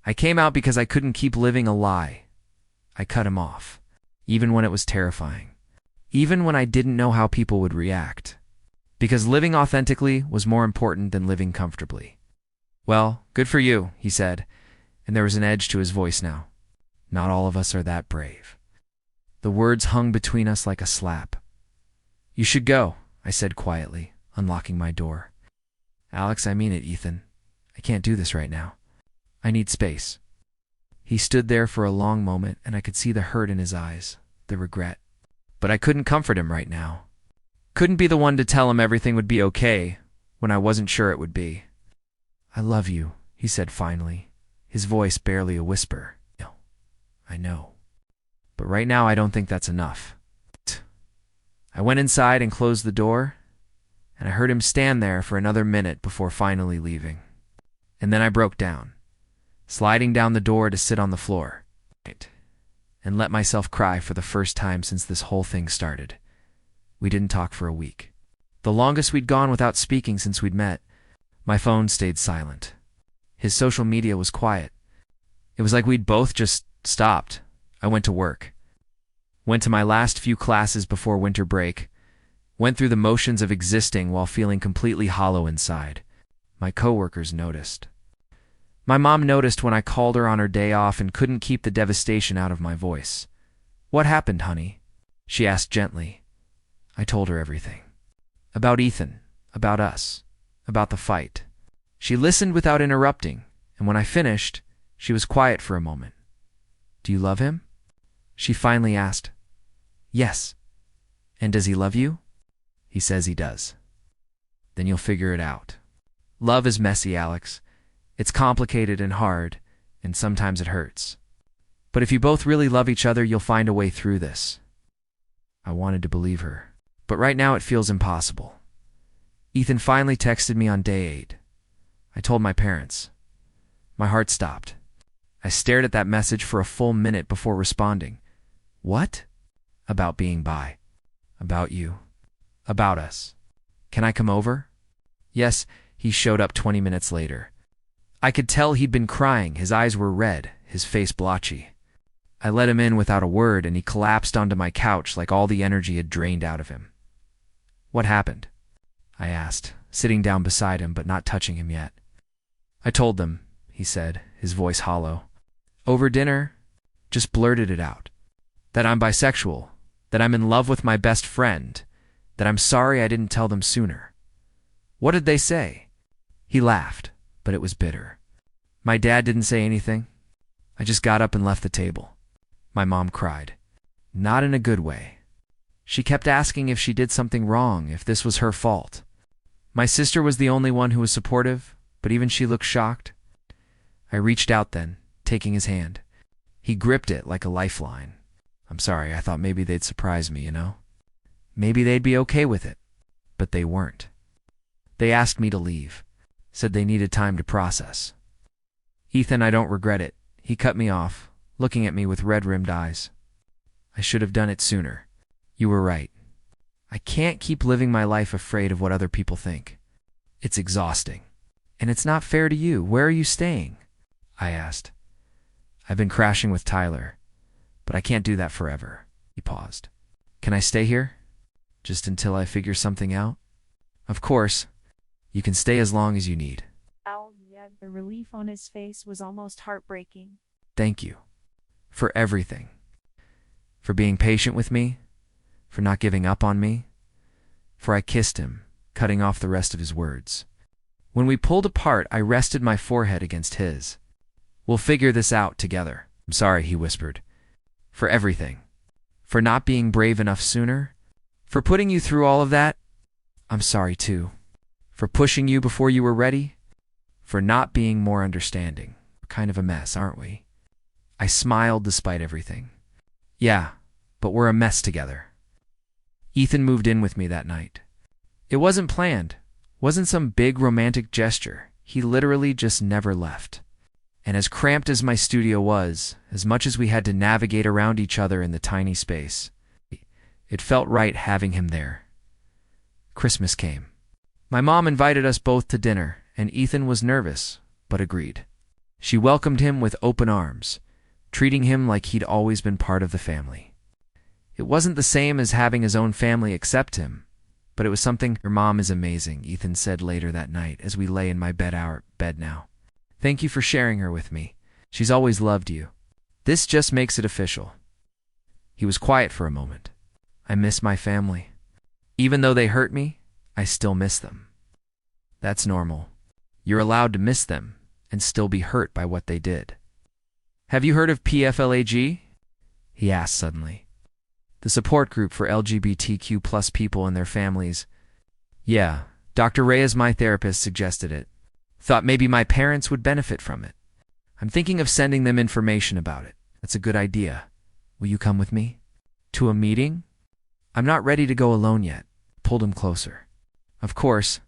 I came out because I couldn't keep living a lie. I cut him off, even when it was terrifying, even when I didn't know how people would react, because living authentically was more important than living comfortably. "Well, good for you," he said, and there was an edge to his voice now. "Not all of us are that brave." The words hung between us like a slap. "You should go," I said quietly, unlocking my door. "Alex, I mean it, Ethan. I can't do this right now. I need space." He stood there for a long moment, and I could see the hurt in his eyes, the regret. But I couldn't comfort him right now. Couldn't be the one to tell him everything would be okay when I wasn't sure it would be. "I love you," he said finally, his voice barely a whisper. "I know. But right now I don't think that's enough." I went inside and closed the door, and I heard him stand there for another minute before finally leaving. And then I broke down, sliding down the door to sit on the floor, and let myself cry for the first time since this whole thing started. We didn't talk for a week, the longest we'd gone without speaking since we'd met. My phone stayed silent. His social media was quiet. It was like we'd both just stopped. I went to work, went to my last few classes before winter break, went through the motions of existing while feeling completely hollow inside. My coworkers noticed. My mom noticed when I called her on her day off and couldn't keep the devastation out of my voice. "What happened, honey?" she asked gently. I told her everything. About Ethan, about us, about the fight. She listened without interrupting, and when I finished, she was quiet for a moment. Do you love him? She finally asked. Yes. And does he love you? He says he does. Then you'll figure it out. Love is messy, Alex. It's complicated and hard, and sometimes it hurts. But if you both really love each other, you'll find a way through this. I wanted to believe her, but right now it feels impossible. Ethan finally texted me on day 8. I told my parents. My heart stopped. I stared at that message for a full minute before responding. What? About being bi. About you. About us. Can I come over? Yes, he showed up 20 minutes later. I could tell he'd been crying. His eyes were red, his face blotchy. I let him in without a word, and he collapsed onto my couch like all the energy had drained out of him. What happened? I asked, sitting down beside him but not touching him yet. I told them, he said, his voice hollow. Over dinner, just blurted it out. That I'm bisexual, that I'm in love with my best friend, that I'm sorry I didn't tell them sooner. What did they say? He laughed, but it was bitter. My dad didn't say anything. I just got up and left the table. My mom cried. Not in a good way. She kept asking if she did something wrong, if this was her fault. My sister was the only one who was supportive, but even she looked shocked. I reached out then, taking his hand. He gripped it like a lifeline. I'm sorry, I thought maybe they'd surprise me, you know? Maybe they'd be okay with it. But they weren't. They asked me to leave, said they needed time to process. Ethan, I don't regret it. He cut me off, looking at me with red-rimmed eyes. I should have done it sooner. You were right. I can't keep living my life afraid of what other people think. It's exhausting. And it's not fair to you. Where are you staying? I asked. I've been crashing with Tyler, but I can't do that forever. He paused. Can I stay here? Just until I figure something out? Of course. You can stay as long as you need. The relief on his face was almost heartbreaking. Thank you. For everything. For being patient with me. For not giving up on me. For I kissed him, cutting off the rest of his words. When we pulled apart, I rested my forehead against his. We'll figure this out together. I'm sorry, he whispered. For everything. For not being brave enough sooner. For putting you through all of that. I'm sorry too. For pushing you before you were ready. For not being more understanding. We're kind of a mess, aren't we? I smiled despite everything. Yeah, but we're a mess together. Ethan moved in with me that night. It wasn't planned. Wasn't some big romantic gesture. He literally just never left. And as cramped as my studio was, as much as we had to navigate around each other in the tiny space, it felt right having him there. Christmas came. My mom invited us both to dinner, and Ethan was nervous, but agreed. She welcomed him with open arms, treating him like he'd always been part of the family. It wasn't the same as having his own family accept him, but it was something. Your mom is amazing, Ethan said later that night as we lay in my bed now. Thank you for sharing her with me. She's always loved you. This just makes it official. He was quiet for a moment. I miss my family. Even though they hurt me, I still miss them. That's normal. You're allowed to miss them and still be hurt by what they did. Have you heard of PFLAG? He asked suddenly. The support group for LGBTQ plus people and their families. Yeah, Dr. Reyes, my therapist, suggested it. Thought maybe my parents would benefit from it. I'm thinking of sending them information about it. That's a good idea. Will you come with me? To a meeting? I'm not ready to go alone yet. Pulled him closer. Of course,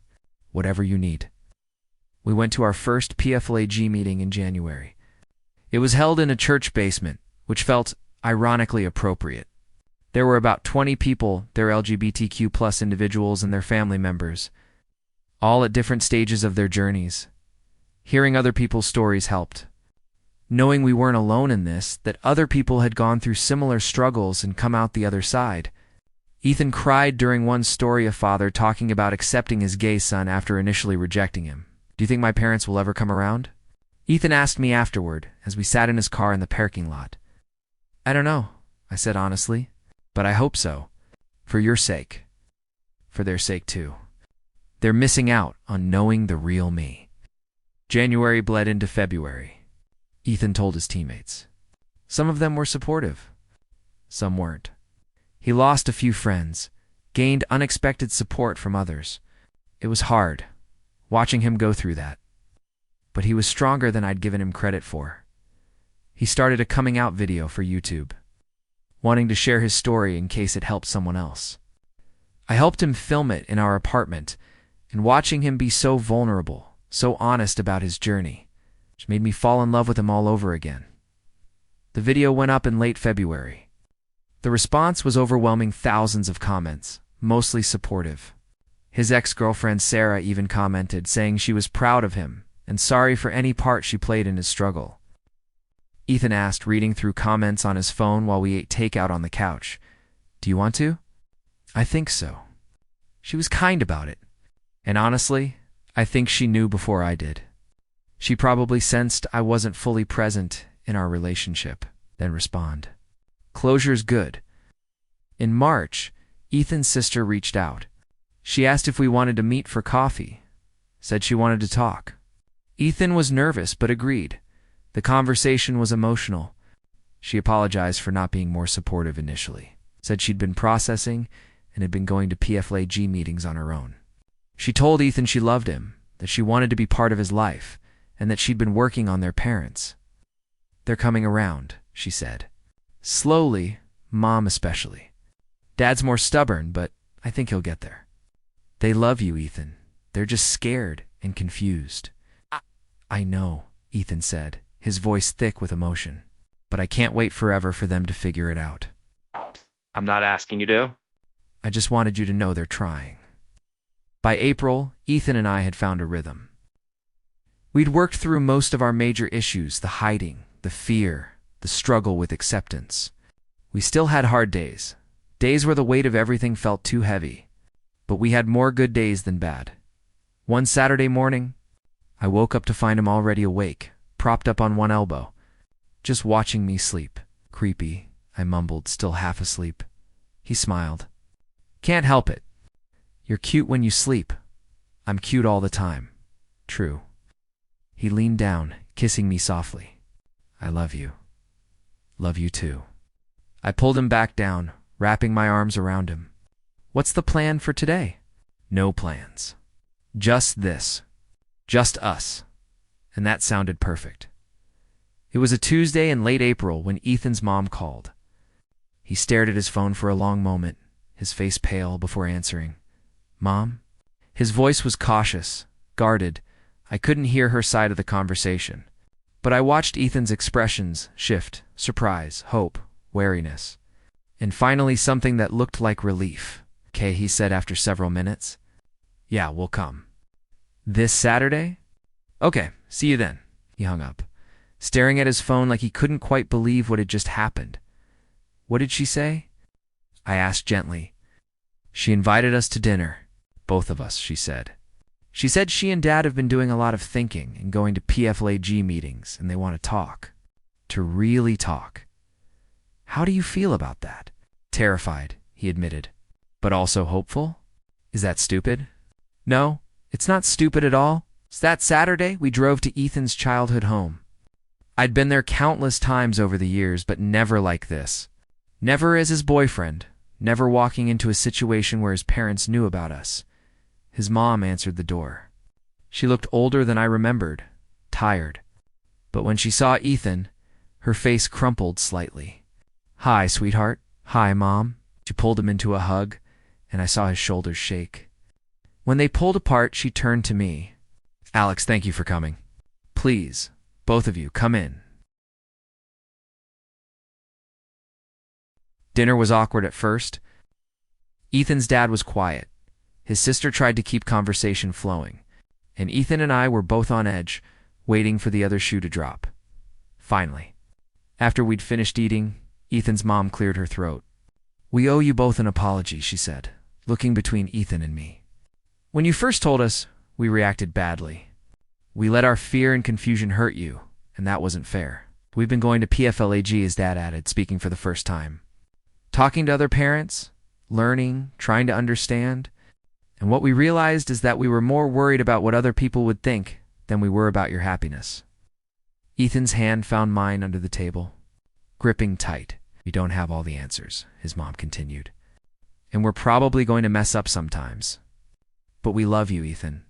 whatever you need. We went to our first PFLAG meeting in January. It was held in a church basement, which felt ironically appropriate. There were about 20 people, their LGBTQ plus individuals and their family members, all at different stages of their journeys. Hearing other people's stories helped. Knowing we weren't alone in this, that other people had gone through similar struggles and come out the other side. Ethan cried during one story, a father talking about accepting his gay son after initially rejecting him. Do you think my parents will ever come around? Ethan asked me afterward, as we sat in his car in the parking lot. I don't know, I said honestly, but I hope so. For your sake. For their sake too. They're missing out on knowing the real me. January bled into February. Ethan told his teammates. Some of them were supportive. Some weren't. He lost a few friends, gained unexpected support from others. It was hard, watching him go through that. But he was stronger than I'd given him credit for. He started a coming out video for YouTube, wanting to share his story in case it helped someone else. I helped him film it in our apartment, and watching him be so vulnerable, so honest about his journey, which made me fall in love with him all over again. The video went up in late February. The response was overwhelming, thousands of comments, mostly supportive. His ex-girlfriend Sarah even commented, saying she was proud of him and sorry for any part she played in his struggle. Ethan asked, reading through comments on his phone while we ate takeout on the couch, "Do you want to?" "I think so." She was kind about it. And honestly, I think she knew before I did. She probably sensed I wasn't fully present in our relationship, then respond. Closure's good. In March, Ethan's sister reached out. She asked if we wanted to meet for coffee, said she wanted to talk. Ethan was nervous but agreed. The conversation was emotional. She apologized for not being more supportive initially, said she'd been processing and had been going to PFLAG meetings on her own. She told Ethan she loved him, that she wanted to be part of his life, and that she'd been working on their parents. "They're coming around," she said. "Slowly, Mom especially. Dad's more stubborn, but I think he'll get there. They love you, Ethan. They're just scared and confused." I know," Ethan said, his voice thick with emotion. "But I can't wait forever for them to figure it out." I'm not asking you to. "I just wanted you to know they're trying." By April, Ethan and I had found a rhythm. We'd worked through most of our major issues, the hiding, the fear, the struggle with acceptance. We still had hard days, days where the weight of everything felt too heavy. But we had more good days than bad. One Saturday morning, I woke up to find him already awake, propped up on one elbow, just watching me sleep. "Creepy," I mumbled, still half asleep. He smiled. "Can't help it. You're cute when you sleep. I'm cute all the time." "True." He leaned down, kissing me softly. "I love you." "Love you too." I pulled him back down, wrapping my arms around him. "What's the plan for today?" "No plans. Just this. Just us." And that sounded perfect. It was a Tuesday in late April when Ethan's mom called. He stared at his phone for a long moment, his face pale, before answering. "Mom?" His voice was cautious, guarded. I couldn't hear her side of the conversation. But I watched Ethan's expressions shift: surprise, hope, wariness. And finally something that looked like relief. "Okay," he said after several minutes. "Yeah, we'll come." "This Saturday?" "Okay, see you then." He hung up, staring at his phone like he couldn't quite believe what had just happened. "What did she say?" I asked gently. "She invited us to dinner. Both of us," she said. "She said she and Dad have been doing a lot of thinking and going to PFLAG meetings, and they want to talk. To really talk." "How do you feel about that?" "Terrified," he admitted. "But also hopeful?" "Is that stupid?" "No, it's not stupid at all." That Saturday, we drove to Ethan's childhood home. I'd been there countless times over the years, but never like this. Never as his boyfriend, never walking into a situation where his parents knew about us. His mom answered the door. She looked older than I remembered, tired. But when she saw Ethan, her face crumpled slightly. "Hi, sweetheart." "Hi, Mom." She pulled him into a hug, and I saw his shoulders shake. When they pulled apart, she turned to me. "Alex, thank you for coming. Please, both of you, come in." Dinner was awkward at first. Ethan's dad was quiet. His sister tried to keep conversation flowing, and Ethan and I were both on edge, waiting for the other shoe to drop. Finally, after we'd finished eating, Ethan's mom cleared her throat. "We owe you both an apology," she said, looking between Ethan and me. "When you first told us, we reacted badly. We let our fear and confusion hurt you, and that wasn't fair. We've been going to PFLAG," his dad added, speaking for the first time. "Talking to other parents, learning, trying to understand. And what we realized is that we were more worried about what other people would think than we were about your happiness. Ethan's hand found mine under the table, gripping tight. We don't have all the answers, his mom continued. And we're probably going to mess up sometimes. But we love you, Ethan,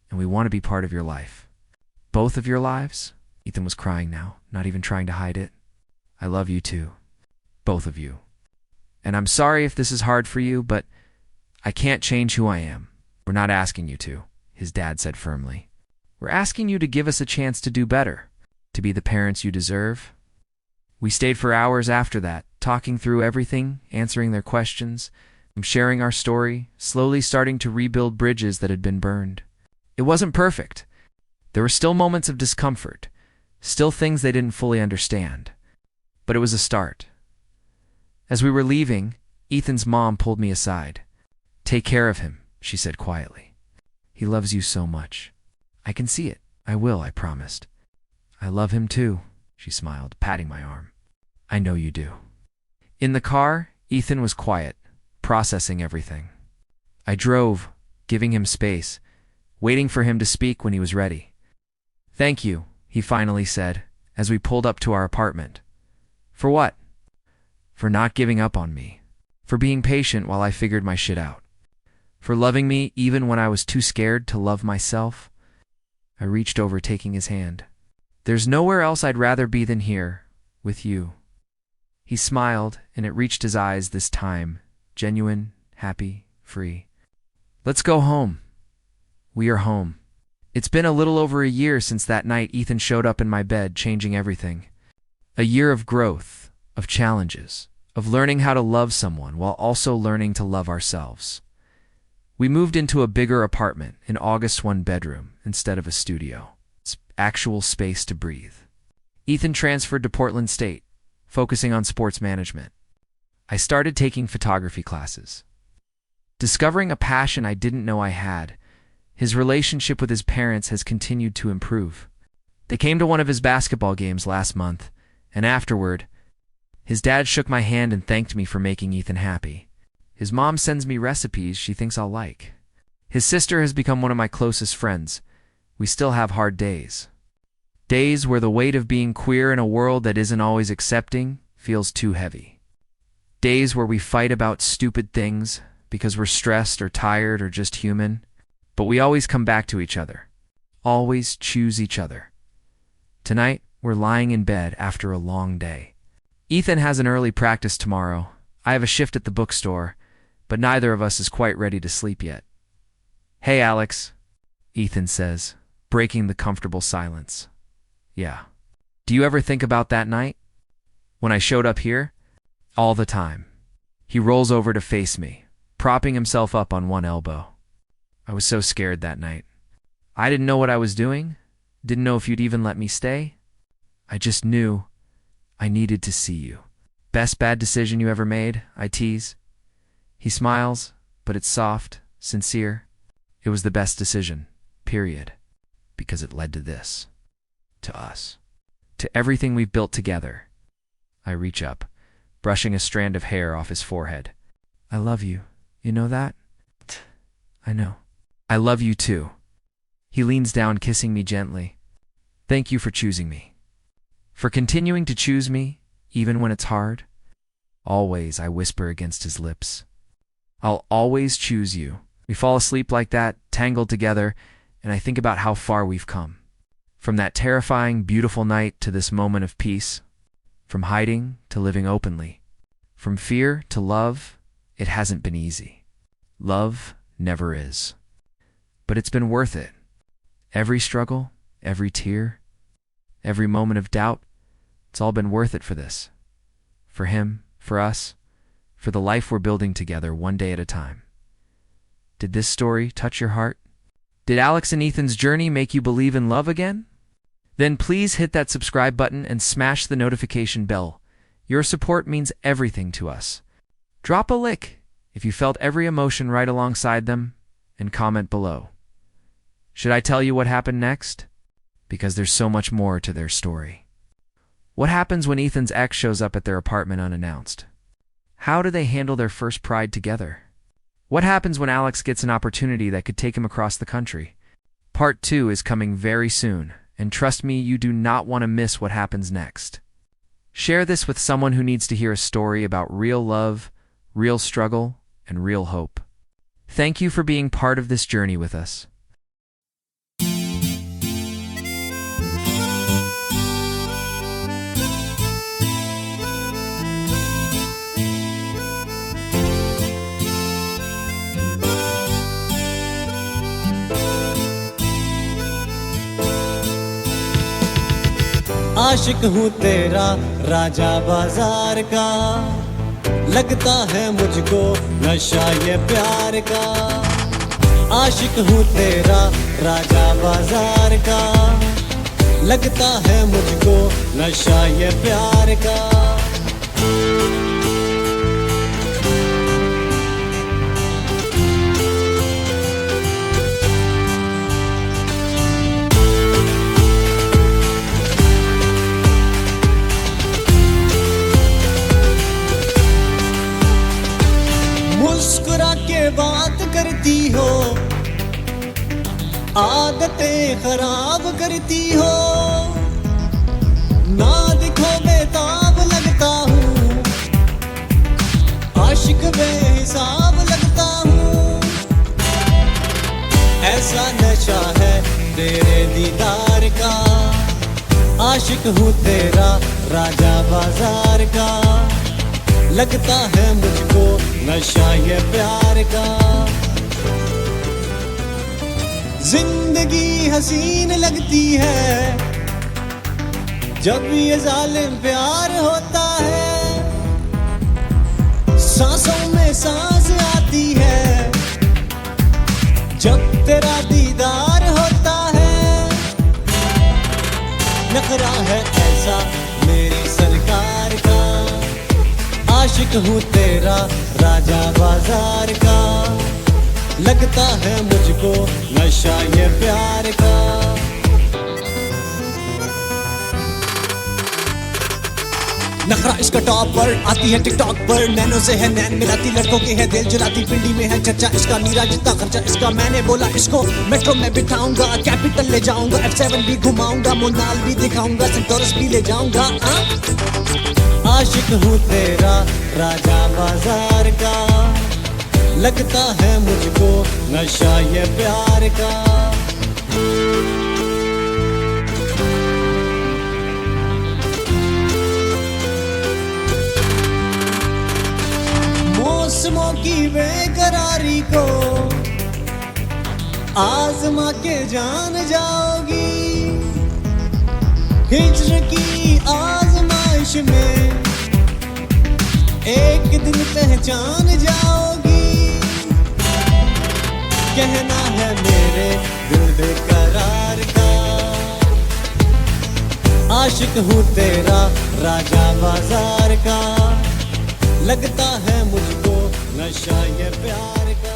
and we want to be part of your life. Both of your lives? Ethan was crying now, not even trying to hide it. I love you too. Both of you. And I'm sorry if this is hard for you, but I can't change who I am. We're not asking you to, his dad said firmly. We're asking you to give us a chance to do better, to be the parents you deserve. We stayed for hours after that, talking through everything, answering their questions, sharing our story, slowly starting to rebuild bridges that had been burned. It wasn't perfect. There were still moments of discomfort, still things they didn't fully understand. But it was a start. As we were leaving, Ethan's mom pulled me aside. Take care of him, she said quietly. He loves you so much. I can see it. I will, I promised. I love him too, she smiled, patting my arm. I know you do. In the car, Ethan was quiet, processing everything. I drove, giving him space, waiting for him to speak when he was ready. Thank you, he finally said, as we pulled up to our apartment. For what? For not giving up on me. For being patient while I figured my shit out. For loving me even when I was too scared to love myself. I reached over, taking his hand. There's nowhere else I'd rather be than here, with you. He smiled, and it reached his eyes this time, genuine, happy, free. Let's go home. We are home. It's been a little over a year since that night Ethan showed up in my bed, changing everything. A year of growth, of challenges, of learning how to love someone while also learning to love ourselves. We moved into a bigger apartment, an August 1 bedroom, instead of a studio. It's actual space to breathe. Ethan transferred to Portland State, focusing on sports management. I started taking photography classes. Discovering a passion I didn't know I had, his relationship with his parents has continued to improve. They came to one of his basketball games last month, and afterward, his dad shook my hand and thanked me for making Ethan happy. His mom sends me recipes she thinks I'll like. His sister has become one of my closest friends. We still have hard days. Days where the weight of being queer in a world that isn't always accepting feels too heavy. Days where we fight about stupid things because we're stressed or tired or just human. But we always come back to each other. Always choose each other. Tonight, we're lying in bed after a long day. Ethan has an early practice tomorrow. I have a shift at the bookstore, but neither of us is quite ready to sleep yet. Hey, Alex, Ethan says, breaking the comfortable silence. Yeah. Do you ever think about that night? When I showed up here? All the time. He rolls over to face me, propping himself up on one elbow. I was so scared that night. I didn't know what I was doing, didn't know if you'd even let me stay. I just knew I needed to see you. Best bad decision you ever made, I tease. He smiles, but it's soft, sincere. It was the best decision, period. Because it led to this. To us. To everything we've built together. I reach up, brushing a strand of hair off his forehead. I love you. You know that? I know. I love you too. He leans down, kissing me gently. Thank you for choosing me. For continuing to choose me, even when it's hard. Always, I whisper against his lips. I'll always choose you. We fall asleep like that, tangled together, and I think about how far we've come. From that terrifying, beautiful night to this moment of peace. From hiding to living openly. From fear to love, it hasn't been easy. Love never is. But it's been worth it. Every struggle, every tear, every moment of doubt, it's all been worth it for this. For him, for us, for the life we're building together one day at a time. Did this story touch your heart? Did Alex and Ethan's journey make you believe in love again? Then please hit that subscribe button and smash the notification bell. Your support means everything to us. Drop a lick if you felt every emotion right alongside them, and comment below. Should I tell you what happened next? Because there's so much more to their story. What happens when Ethan's ex shows up at their apartment unannounced? How do they handle their first pride together? What happens when Alex gets an opportunity that could take him across the country? Part 2 is coming very soon, and trust me, you do not want to miss what happens next. Share this with someone who needs to hear a story about real love, real struggle, and real hope. Thank you for being part of this journey with us. आशिक हूँ तेरा राजा बाजार का, लगता है मुझको नशा ये प्यार का। आशिक हूँ तेरा राजा बाजार का, लगता है मुझको नशा ये प्यार का। मुस्कुरा के बात करती हो, आदतें खराब करती हो। ना दिखो बेताब लगता हूँ, आशिक बेहिसाब लगता हूँ। ऐसा नशा है तेरे दीदार का, आशिक हूँ तेरा राजा बाजार का, लगता है मुझको नशा ये प्यार का। जिंदगी हसीन लगती है जब ये जालिम प्यार होता है। सांसों में सांस आती है जब तेरा दीदार होता है। नखरा है ऐसा मेरी सरकार का, आशिक हूँ तेरा राजा बाजार का, लगता है मुझको नशा ये प्यार का। नखरा इसका टॉप पर आती है टिकटॉक पर, नैनो से है नैन मिलाती, लड़कों के है दिल जलाती, पिंडी में है चर्चा इसका, नीरा जितना खर्चा इसका। मैंने बोला इसको मेट्रो में बिठाऊंगा, कैपिटल ले जाऊंगा, F7 भी घुमाऊंगा, मोनाल भी दिखाऊंगा, सेंटोरस भी ले जाऊंगा। आशिक हूँ तेरा राजा बाजार का, लगता है मुझको नशा ये प्यार का। मौसमों की बेकरारी को आजमा के जान जाओगी, हिज्र की आजमाइश में एक दिन पहचान जाओगी। कहना है मेरे दिल बेकरार का, आशिक हूँ तेरा राजा बाजार का, लगता है मुझको नशा ये प्यार का।